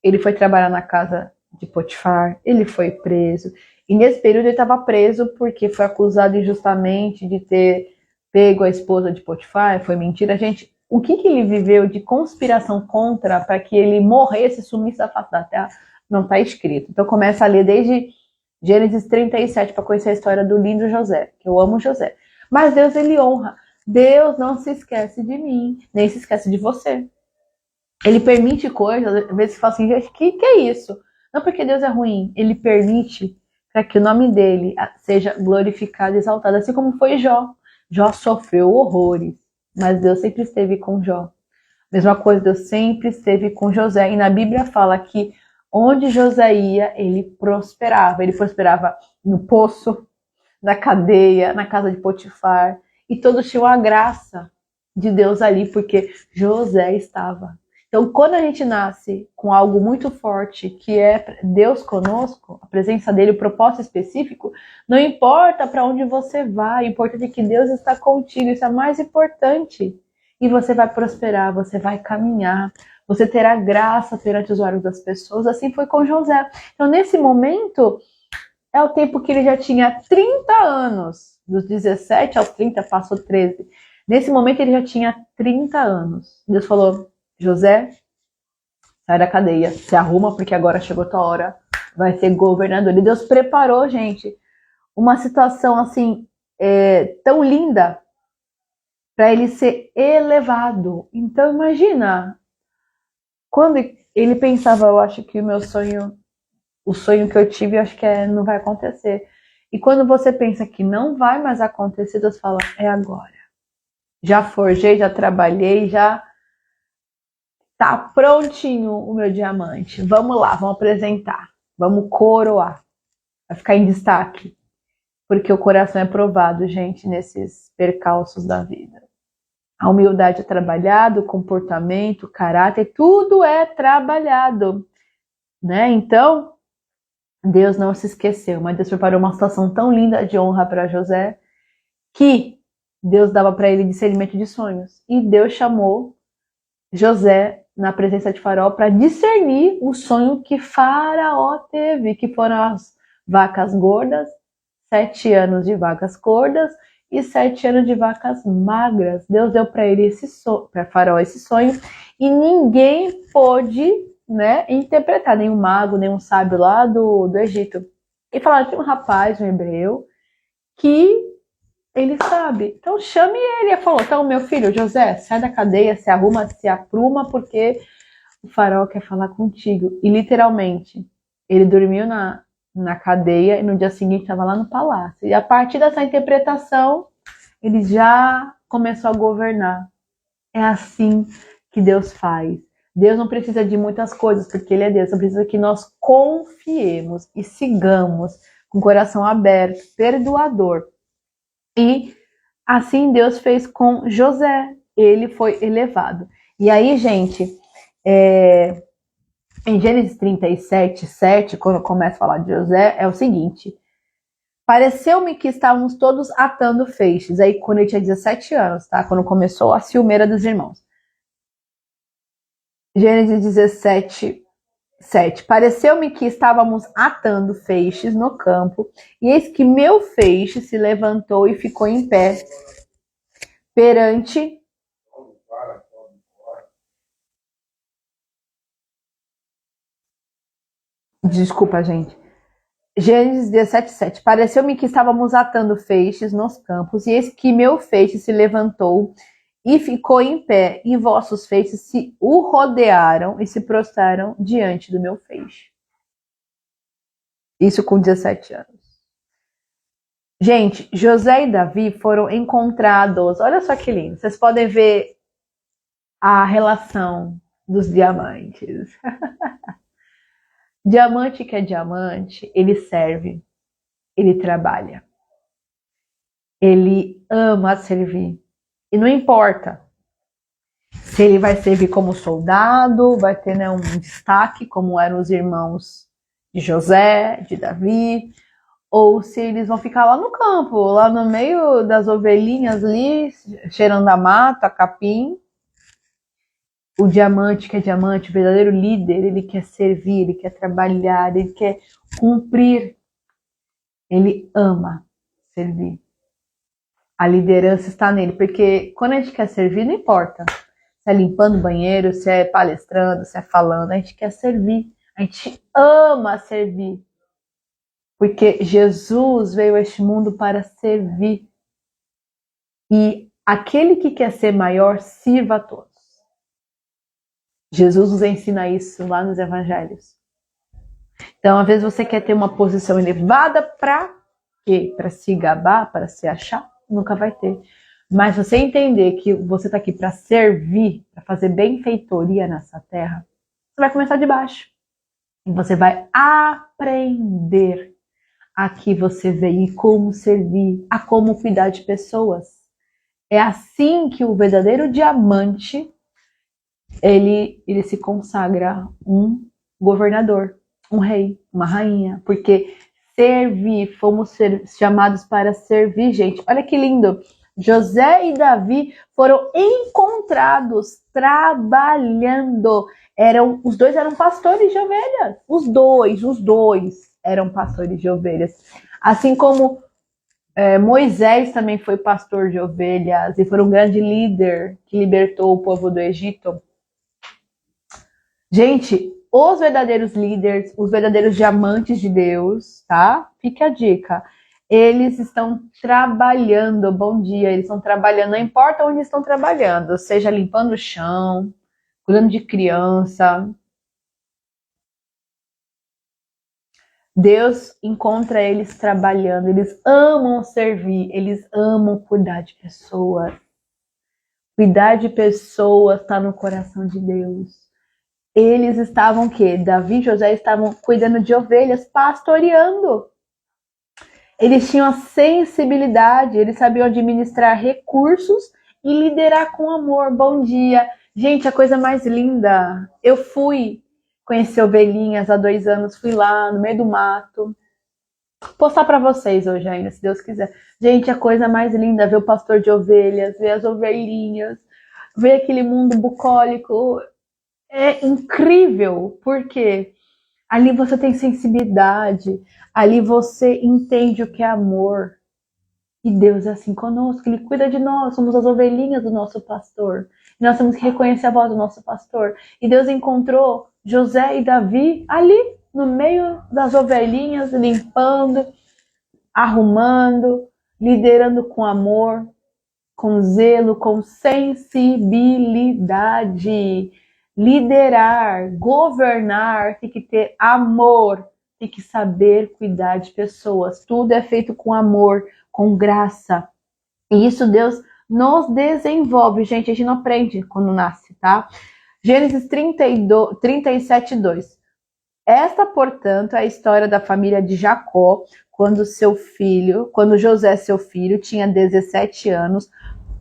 [SPEAKER 1] ele foi trabalhar na casa de Potifar, ele foi preso. E nesse período ele estava preso porque foi acusado injustamente de ter pego a esposa de Potifar, foi mentira. Gente, o que ele viveu de conspiração contra para que ele morresse, sumisse da face da terra, não está escrito. Então começa a ler desde Gênesis 37 para conhecer a história do lindo José, que eu amo José. Mas Deus, ele honra. Deus não se esquece de mim, nem se esquece de você. Ele permite coisas, às vezes você fala assim, gente, que é isso? Não porque Deus é ruim, ele permite para que o nome dele seja glorificado e exaltado, assim como foi Jó. Jó sofreu horrores, mas Deus sempre esteve com Jó. Mesma coisa, Deus sempre esteve com José. E na Bíblia fala que onde José ia, ele prosperava. Ele prosperava no poço, na cadeia, na casa de Potifar. E todos tinham a graça de Deus ali, porque José estava. Então, quando a gente nasce com algo muito forte, que é Deus conosco, a presença dele, o propósito específico, não importa para onde você vai, o importante é que Deus está contigo, isso é mais importante. E você vai prosperar, você vai caminhar, você terá graça perante os olhos das pessoas. Assim foi com José. Então, nesse momento, é o tempo que ele já tinha 30 anos. Dos 17 aos 30, passou 13. Nesse momento, ele já tinha 30 anos. Deus falou, José, sai da cadeia, se arruma, porque agora chegou a tua hora, vai ser governador. E Deus preparou, gente, uma situação assim, tão linda, para ele ser elevado. Então, imagina, quando ele pensava, eu acho que o sonho que eu tive, eu acho que não vai acontecer. E quando você pensa que não vai mais acontecer, Deus fala, é agora. Já forjei, já trabalhei, já tá prontinho o meu diamante. Vamos lá, vamos apresentar. Vamos coroar. Vai ficar em destaque. Porque o coração é provado, gente, nesses percalços da vida. A humildade é trabalhado, o comportamento, o caráter, tudo é trabalhado, né? Então, Deus não se esqueceu, mas Deus preparou uma situação tão linda de honra para José, que Deus dava para ele discernimento de sonhos. E Deus chamou José na presença de Faraó para discernir o sonho que Faraó teve, que foram as vacas gordas, 7 anos de vacas gordas, e 7 anos de vacas magras. Deus deu para ele para Faraó esse sonho, e ninguém pôde, né, interpretar, nenhum mago, nenhum sábio lá do Egito. E falaram que um rapaz, um hebreu, que ele sabe. Então chame ele. Ele falou, então meu filho, José, sai da cadeia, se arruma, se apruma, porque o Faraó quer falar contigo. E literalmente, ele dormiu na cadeia e no dia seguinte estava lá no palácio. E a partir dessa interpretação, ele já começou a governar. É assim que Deus faz. Deus não precisa de muitas coisas, porque Ele é Deus. Só precisa que nós confiemos e sigamos com o coração aberto, perdoador. E assim Deus fez com José. Ele foi elevado. E aí, gente, em Gênesis 37, 7, quando começa a falar de José, é o seguinte: pareceu-me que estávamos todos atando feixes. Aí, quando ele tinha 17 anos, tá? Quando começou a ciumeira dos irmãos. Gênesis 17, 7. Pareceu-me que estávamos atando feixes no campo, e eis que meu feixe se levantou e ficou em pé perante. Desculpa, gente. Gênesis 17, 7. Pareceu-me que estávamos atando feixes nos campos, e eis que meu feixe se levantou e ficou em pé, e vossos feixes se o rodearam e se prostraram diante do meu feixe. Isso com 17 anos. Gente, José e Davi foram encontrados. Olha só que lindo. Vocês podem ver a relação dos diamantes. Diamante que é diamante, ele serve, ele trabalha, ele ama servir. E não importa se ele vai servir como soldado, vai ter, né, um destaque, como eram os irmãos de José, de Davi, ou se eles vão ficar lá no campo, lá no meio das ovelhinhas ali, cheirando a mata, a capim. O diamante que é diamante, o verdadeiro líder, ele quer servir, ele quer trabalhar, ele quer cumprir. Ele ama servir. A liderança está nele, porque quando a gente quer servir, não importa se é limpando o banheiro, se é palestrando, se é falando, a gente quer servir. A gente ama servir. Porque Jesus veio a este mundo para servir. E aquele que quer ser maior, sirva a todos. Jesus nos ensina isso lá nos evangelhos. Então, às vezes você quer ter uma posição elevada para quê? Para se gabar, para se achar? Nunca vai ter. Mas você entender que você está aqui para servir, para fazer benfeitoria nessa terra, você vai começar de baixo. E você vai aprender a que você veio e como servir, a como cuidar de pessoas. É assim que o verdadeiro diamante, ele se consagra um governador, um rei, uma rainha. Porque servir, fomos chamados para servir, gente. Olha que lindo. José e Davi foram encontrados trabalhando. Os dois eram pastores de ovelhas. Os dois eram pastores de ovelhas. Assim como Moisés também foi pastor de ovelhas e foi um grande líder que libertou o povo do Egito. Gente, os verdadeiros líderes, os verdadeiros diamantes de Deus, tá? Fica a dica. Eles estão trabalhando, bom dia, eles estão trabalhando, não importa onde estão trabalhando, seja limpando o chão, cuidando de criança. Deus encontra eles trabalhando, eles amam servir, eles amam cuidar de pessoas. Cuidar de pessoas está no coração de Deus. Eles estavam o quê? Davi e José estavam cuidando de ovelhas, pastoreando. Eles tinham a sensibilidade, eles sabiam administrar recursos e liderar com amor. Bom dia. Gente, a coisa mais linda. Eu fui conhecer ovelhinhas há 2 anos, fui lá no meio do mato. Vou postar para vocês hoje ainda, se Deus quiser. Gente, a coisa mais linda, ver o pastor de ovelhas, ver as ovelhinhas, ver aquele mundo bucólico. É incrível, porque ali você tem sensibilidade, ali você entende o que é amor. E Deus é assim conosco, Ele cuida de nós, somos as ovelhinhas do nosso pastor. E nós temos que reconhecer a voz do nosso pastor. E Deus encontrou José e Davi ali, no meio das ovelhinhas, limpando, arrumando, liderando com amor, com zelo, com sensibilidade. Liderar, governar, tem que ter amor, tem que saber cuidar de pessoas. Tudo é feito com amor, com graça. E isso Deus nos desenvolve. Gente, a gente não aprende quando nasce, tá? Gênesis 37, 2. Esta, portanto, é a história da família de Jacó, quando José, seu filho, tinha 17 anos,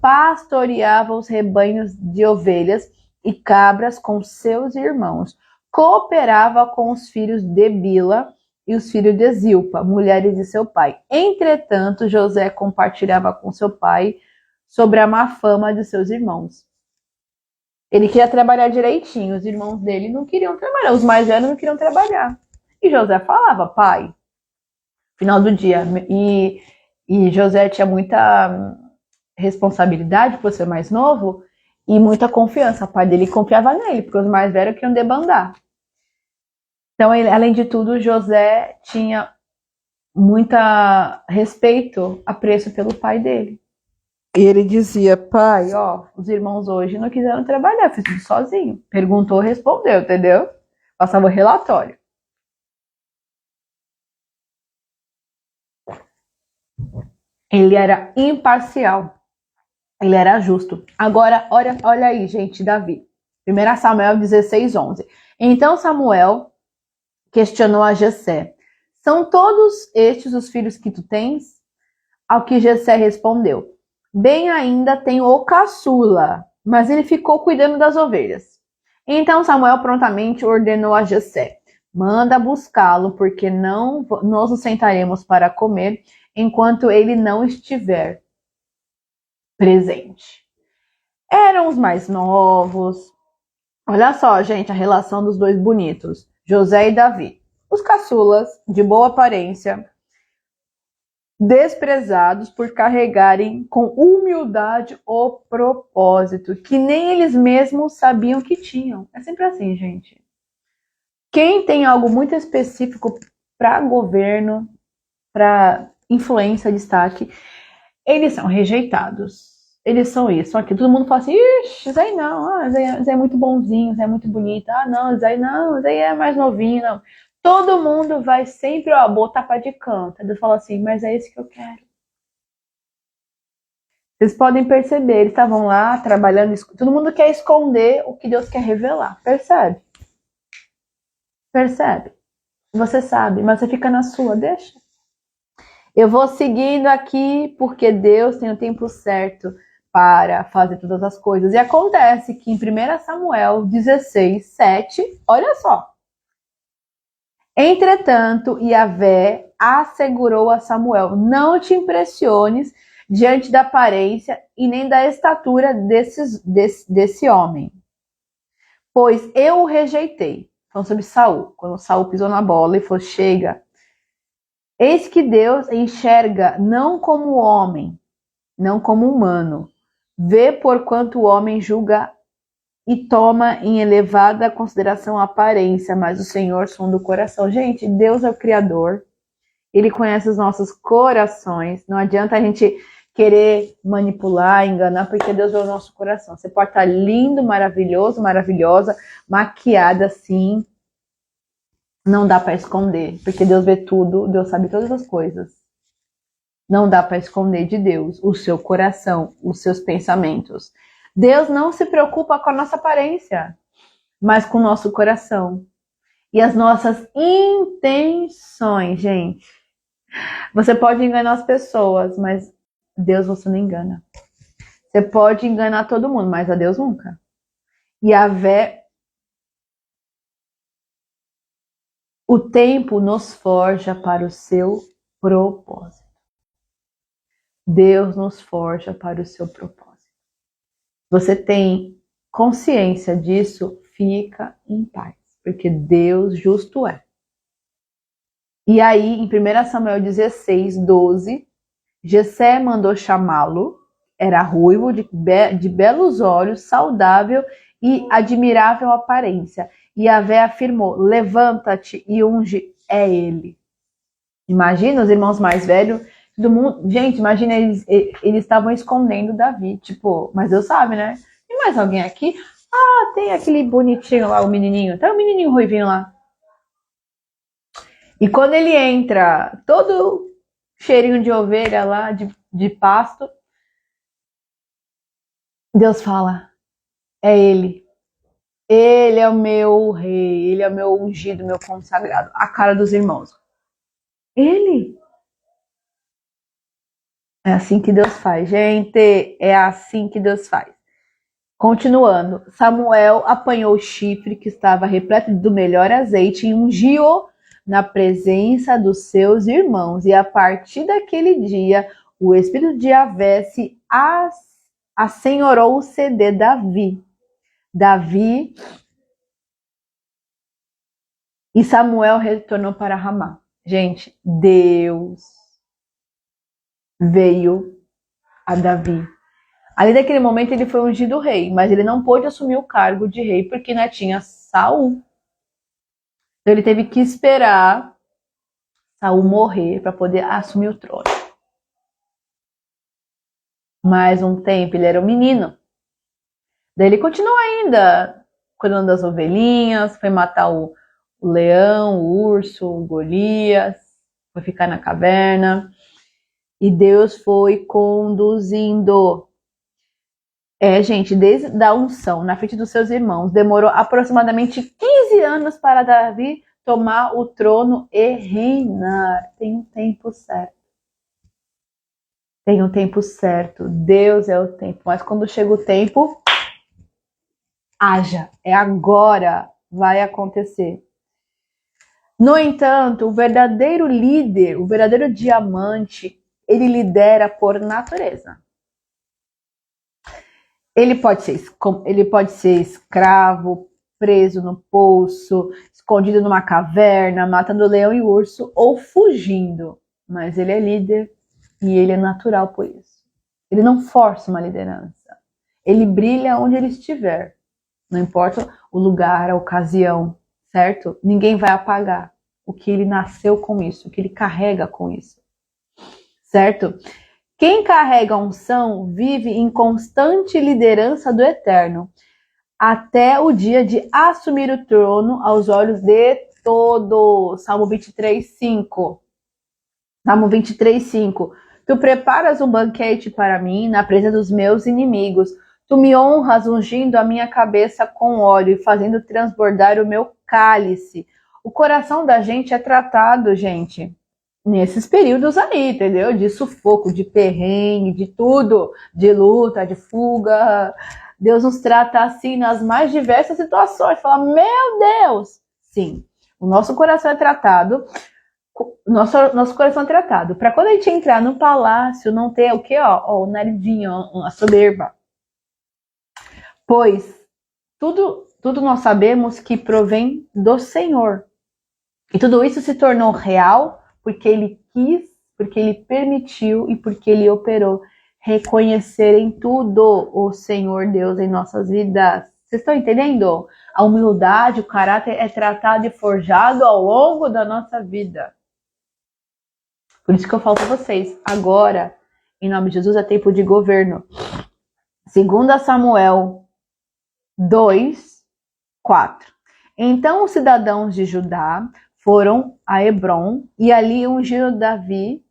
[SPEAKER 1] pastoreava os rebanhos de ovelhas e cabras com seus irmãos. Cooperava com os filhos de Bila e os filhos de Zilpa, mulheres de seu pai. Entretanto, José compartilhava com seu pai sobre a má fama de seus irmãos. Ele queria trabalhar direitinho, os irmãos dele não queriam trabalhar, os mais velhos não queriam trabalhar. E José falava, pai, final do dia. E José tinha muita responsabilidade por ser mais novo e muita confiança. O pai dele confiava nele, porque os mais velhos queriam debandar. Então, além de tudo, José tinha muito respeito, apreço pelo pai dele. E ele dizia, pai, ó, os irmãos hoje não quiseram trabalhar, fiz tudo sozinho. Perguntou, respondeu, entendeu? Passava o relatório. Ele era imparcial. Ele era justo. Agora, olha aí, gente, Davi. 1 Samuel 16:11. Então Samuel questionou a Jessé: são todos estes os filhos que tu tens? Ao que Jessé respondeu: bem ainda tenho o caçula, mas ele ficou cuidando das ovelhas. Então Samuel prontamente ordenou a Jessé: manda buscá-lo, porque não nós nos sentaremos para comer enquanto ele não estiver presente. Eram os mais novos. Olha só, gente, a relação dos dois bonitos, José e Davi. Os caçulas, de boa aparência, desprezados por carregarem com humildade o propósito que nem eles mesmos sabiam que tinham. É sempre assim, gente. Quem tem algo muito específico para governo, para influência, destaque, eles são rejeitados. Eles são isso, são aquilo. Todo mundo fala assim, ixi, isso aí não, isso aí é muito bonzinho, isso aí é muito bonito. Ah, não, isso aí é mais novinho, não. Todo mundo vai sempre, ó, botar pra de canto. Eles falam assim, mas é isso que eu quero. Vocês podem perceber, eles estavam lá trabalhando, todo mundo quer esconder o que Deus quer revelar. Percebe? Percebe? Você sabe, mas você fica na sua, deixa. Eu vou seguindo aqui porque Deus tem o tempo certo para fazer todas as coisas. E acontece que em 1 Samuel 16:7, olha só. Entretanto, Yahvé assegurou a Samuel: não te impressiones diante da aparência e nem da estatura desse homem, pois eu o rejeitei. Falando sobre Saul, quando Saul pisou na bola e falou: chega. Eis que Deus enxerga não como homem, não como humano, vê por quanto o homem julga e toma em elevada consideração a aparência, mas o Senhor sonda o coração. Gente, Deus é o Criador, Ele conhece os nossos corações, não adianta a gente querer manipular, enganar, porque Deus vê o nosso coração. Você pode estar lindo, maravilhoso, maravilhosa, maquiada assim, não dá para esconder, porque Deus vê tudo, Deus sabe todas as coisas. Não dá para esconder de Deus o seu coração, os seus pensamentos. Deus não se preocupa com a nossa aparência, mas com o nosso coração. E as nossas intenções, gente. Você pode enganar as pessoas, mas Deus você não engana. Você pode enganar todo mundo, mas a Deus nunca. Yahvé, o tempo nos forja para o seu propósito. Deus nos forja para o seu propósito. Você tem consciência disso, fica em paz, porque Deus justo é. E aí, em 1 Samuel 16:12, Jessé mandou chamá-lo, era ruivo, de belos olhos, saudável e admirável aparência. E Yahvé afirmou: levanta-te e unge, é ele. Imagina os irmãos mais velhos, todo mundo. Gente, imagina, eles estavam escondendo Davi, tipo, mas Deus sabe, né? Tem mais alguém aqui? Ah, tem aquele bonitinho lá, o menininho, tá o menininho ruivinho lá. E quando ele entra, todo cheirinho de ovelha lá, de pasto, Deus fala: é ele. Ele é o meu rei, ele é o meu ungido, meu consagrado. A cara dos irmãos. Ele? É assim que Deus faz, gente. É assim que Deus faz. Continuando, Samuel apanhou o chifre que estava repleto do melhor azeite e ungiu na presença dos seus irmãos. E a partir daquele dia, o Espírito de Yahvé se assenhorou-se de Davi. Davi e Samuel retornou para Ramá. Gente, Deus veio a Davi. Ali naquele momento ele foi ungido rei, mas ele não pôde assumir o cargo de rei porque ainda tinha Saul. Então ele teve que esperar Saul morrer para poder assumir o trono. Mais um tempo ele era um menino. Daí ele continuou ainda cuidando das ovelhinhas, foi matar o leão, o urso, o Golias, foi ficar na caverna. E Deus foi conduzindo. Gente, desde a unção na frente dos seus irmãos, demorou aproximadamente 15 anos para Davi tomar o trono e reinar. Tem um tempo certo. Tem um tempo certo. Deus é o tempo. Mas quando chega o tempo, haja. É agora. Vai acontecer. No entanto, o verdadeiro líder, o verdadeiro diamante, ele lidera por natureza. Ele pode ser escravo, preso no poço, escondido numa caverna, matando leão e urso ou fugindo. Mas ele é líder e ele é natural por isso. Ele não força uma liderança. Ele brilha onde ele estiver. Não importa o lugar, a ocasião, certo? Ninguém vai apagar o que ele nasceu com isso, o que ele carrega com isso. Certo? Quem carrega a unção vive em constante liderança do Eterno, até o dia de assumir o trono aos olhos de todos. Salmo 23:5. Salmo 23:5. Tu preparas um banquete para mim na presença dos meus inimigos. Tu me honras ungindo a minha cabeça com óleo e fazendo transbordar o meu cálice. O coração da gente é tratado, gente, nesses períodos aí, entendeu? De sufoco, de perrengue, de tudo, de luta, de fuga. Deus nos trata assim nas mais diversas situações. Fala, meu Deus! Sim, o nosso coração é tratado. Nosso coração é tratado. Para quando a gente entrar no palácio, não ter o quê? O narizinho, a soberba. Pois tudo nós sabemos que provém do Senhor. E tudo isso se tornou real porque ele quis, porque ele permitiu e porque ele operou. Reconhecer em tudo o Senhor Deus em nossas vidas. Vocês estão entendendo? A humildade, o caráter é tratado e forjado ao longo da nossa vida. Por isso que eu falo para vocês, agora, em nome de Jesus, é tempo de governo. 2 Samuel 2:4. Então os cidadãos de Judá foram a Hebrom e ali ungiram Davi,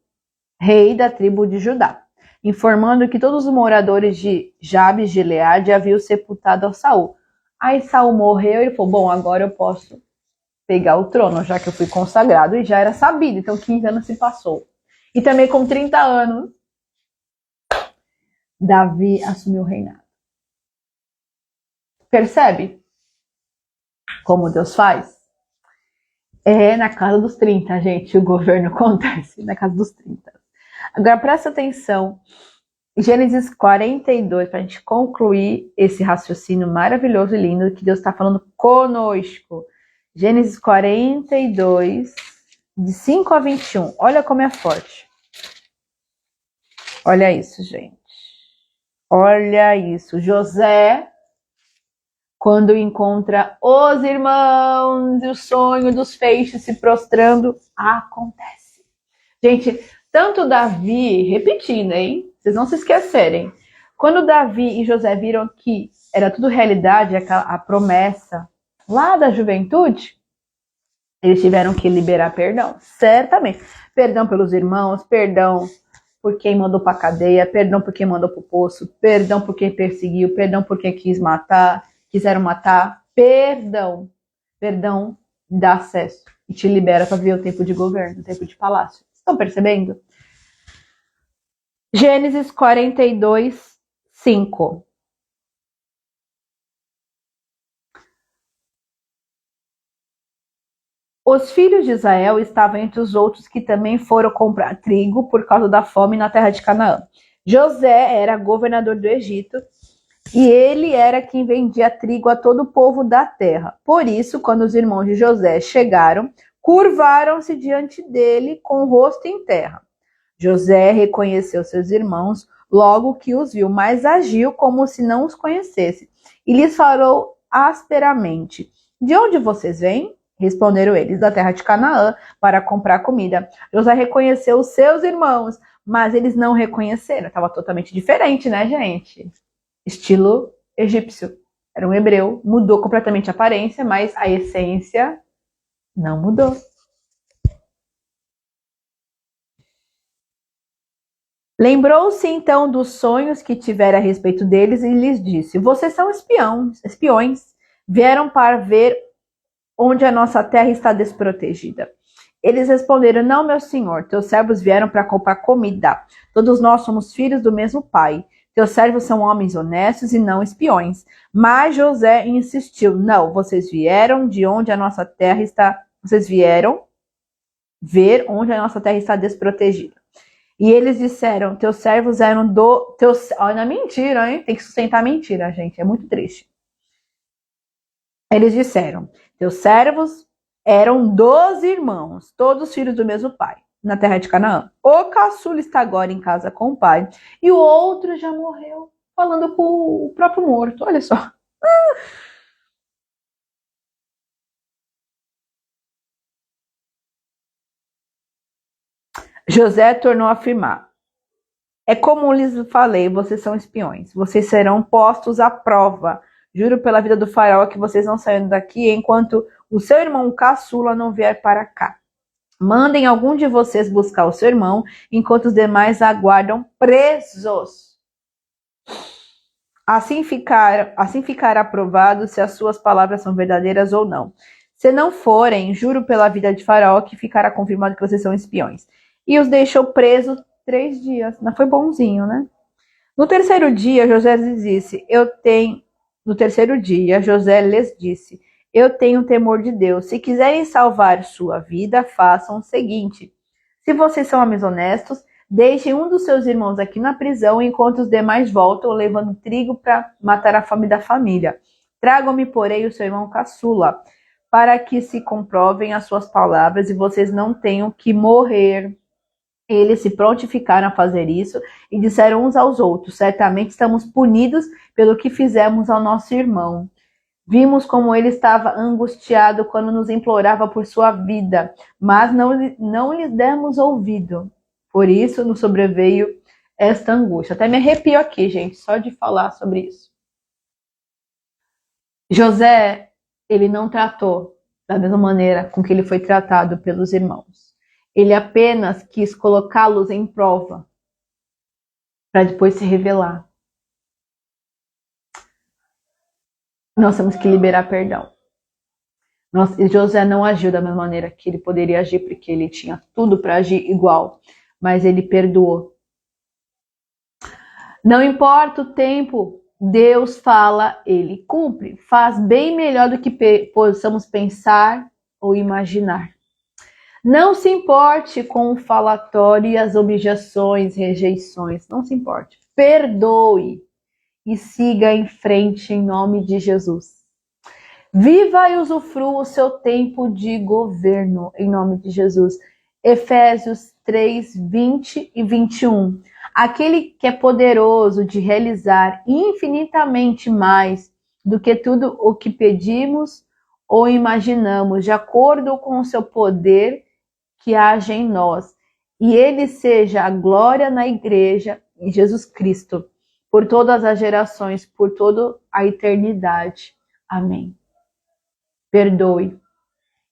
[SPEAKER 1] rei da tribo de Judá, informando que todos os moradores de Jabes de Gileade haviam sepultado a Saul. Aí Saul morreu e ele falou, bom, agora eu posso pegar o trono, já que eu fui consagrado e já era sabido. Então 15 anos se passou. E também com 30 anos, Davi assumiu o reinado. Percebe como Deus faz? É na casa dos 30, gente, o governo acontece, na casa dos 30. Agora presta atenção, Gênesis 42, para a gente concluir esse raciocínio maravilhoso e lindo que Deus está falando conosco. Gênesis 42, de 5 a 21. Olha como é forte. Olha isso, gente. Olha isso. José, quando encontra os irmãos e o sonho dos feixes se prostrando, acontece. Gente, tanto Davi, repetindo, hein? Vocês não se esquecerem. Quando Davi e José viram que era tudo realidade, a promessa lá da juventude, eles tiveram que liberar perdão, certamente. Perdão pelos irmãos, perdão por quem mandou para a cadeia, perdão por quem mandou para o poço, perdão por quem perseguiu, perdão por quem quiseram matar, perdão dá acesso e te libera para ver o tempo de governo, o tempo de palácio. Estão percebendo? Gênesis 42, 5. Os filhos de Israel estavam entre os outros que também foram comprar trigo por causa da fome na terra de Canaã. José era governador do Egito e ele era quem vendia trigo a todo o povo da terra. Por isso, quando os irmãos de José chegaram, curvaram-se diante dele com o rosto em terra. José reconheceu seus irmãos logo que os viu, mas agiu como se não os conhecesse e lhes falou asperamente: De onde vocês vêm? Responderam eles: Da terra de Canaã, para comprar comida. José reconheceu os seus irmãos, mas eles não reconheceram. Estava totalmente diferente, né, gente? Estilo egípcio. Era um hebreu, mudou completamente a aparência, mas a essência não mudou. Lembrou-se então dos sonhos que tivera a respeito deles e lhes disse: Vocês são espiões, vieram para ver onde a nossa terra está desprotegida. Eles responderam: Não, meu senhor, teus servos vieram para comprar comida. Todos nós somos filhos do mesmo pai. Teus servos são homens honestos e não espiões. Mas José insistiu: Não, vocês vieram de onde a nossa terra está. Vocês vieram ver onde a nossa terra está desprotegida. E eles disseram: Teus servos eram do. Olha, mentira, hein? Tem que sustentar a mentira, gente. É muito triste. Eles disseram: Teus servos eram 12 irmãos, todos filhos do mesmo pai, na terra de Canaã. O caçula está agora em casa com o pai, e o outro já morreu, falando com o próprio morto. Olha só. José tornou a afirmar: É como lhes falei, vocês são espiões. Vocês serão postos à prova. Juro pela vida do faraó que vocês não sairão daqui enquanto o seu irmão caçula não vier para cá. Mandem algum de vocês buscar o seu irmão, enquanto os demais aguardam presos. Assim ficará provado se as suas palavras são verdadeiras ou não. Se não forem, juro pela vida de Faraó que ficará confirmado que vocês são espiões. E os deixou presos 3 dias. Não foi bonzinho, né? No terceiro dia, José lhes disse: No terceiro dia, José lhes disse: Eu tenho temor de Deus. Se quiserem salvar sua vida, façam o seguinte: se vocês são homens honestos, deixem um dos seus irmãos aqui na prisão enquanto os demais voltam levando trigo para matar a fome da família. Tragam-me, porém, o seu irmão caçula, para que se comprovem as suas palavras e vocês não tenham que morrer. Eles se prontificaram a fazer isso e disseram uns aos outros: Certamente estamos punidos pelo que fizemos ao nosso irmão. Vimos como ele estava angustiado quando nos implorava por sua vida, mas não lhes demos ouvido. Por isso nos sobreveio esta angústia. Até me arrepio aqui, gente, só de falar sobre isso. José, ele não tratou da mesma maneira com que ele foi tratado pelos irmãos. Ele apenas quis colocá-los em prova para depois se revelar. Nós temos que liberar perdão. José não agiu da mesma maneira que ele poderia agir, porque ele tinha tudo para agir igual, mas ele perdoou. Não importa o tempo, Deus fala, ele cumpre. Faz bem melhor do que possamos pensar ou imaginar. Não se importe com o falatório e as objeções, rejeições. Não se importe. Perdoe e siga em frente em nome de Jesus. Viva e usufrua o seu tempo de governo em nome de Jesus. Efésios 3, 20 e 21. Aquele que é poderoso de realizar infinitamente mais do que tudo o que pedimos ou imaginamos, de acordo com o seu poder que age em nós. E ele seja a glória na igreja, em Jesus Cristo, por todas as gerações, por toda a eternidade. Amém. Perdoe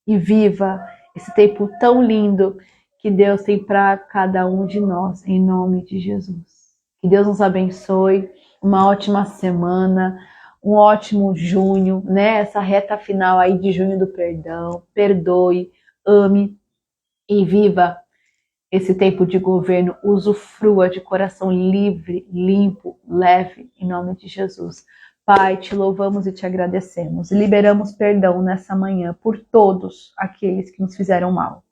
[SPEAKER 1] e viva esse tempo tão lindo que Deus tem para cada um de nós, em nome de Jesus. Que Deus nos abençoe, uma ótima semana, um ótimo junho, né? Essa reta final aí de junho do perdão. Perdoe, ame e viva esse tempo de governo, usufrua de coração livre, limpo, leve, em nome de Jesus. Pai, te louvamos e te agradecemos. Liberamos perdão nessa manhã por todos aqueles que nos fizeram mal.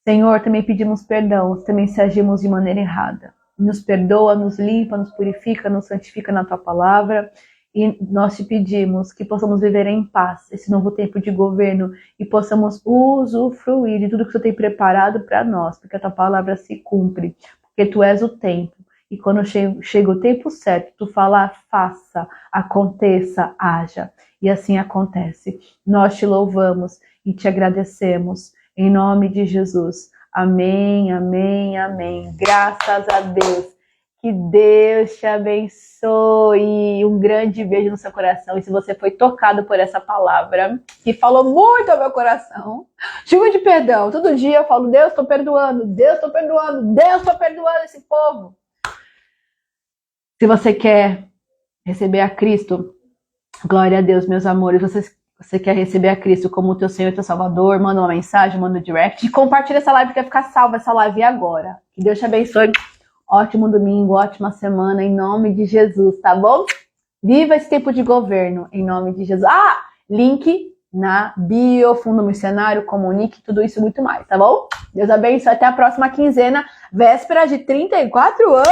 [SPEAKER 1] Senhor, também pedimos perdão, também se agimos de maneira errada. Nos perdoa, nos limpa, nos purifica, nos santifica na tua palavra. E nós te pedimos que possamos viver em paz esse novo tempo de governo e possamos usufruir de tudo que tu tem preparado para nós, porque a tua palavra se cumpre, porque tu és o tempo. E quando chega o tempo certo, tu fala, faça, aconteça, haja. E assim acontece. Nós te louvamos e te agradecemos. Em nome de Jesus. Amém, amém, amém. Graças a Deus. Que Deus te abençoe. Um grande beijo no seu coração. E se você foi tocado por essa palavra, que falou muito ao meu coração, chuva de perdão. Todo dia eu falo, Deus, estou perdoando. Deus, estou perdoando. Deus, estou perdoando esse povo. Se você quer receber a Cristo, glória a Deus, meus amores. Você quer receber a Cristo como o teu Senhor e teu Salvador, manda uma mensagem, manda um direct. E compartilha essa live, que vai ficar salva essa live agora. Que Deus te abençoe. Ótimo domingo, ótima semana, em nome de Jesus, tá bom? Viva esse tempo de governo, em nome de Jesus. Link na bio, Fundo Missionário, Comunique, tudo isso e muito mais, tá bom? Deus abençoe, até a próxima quinzena, véspera de 34 anos!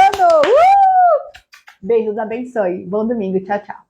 [SPEAKER 1] Beijos, abençoe. Bom domingo, tchau, tchau.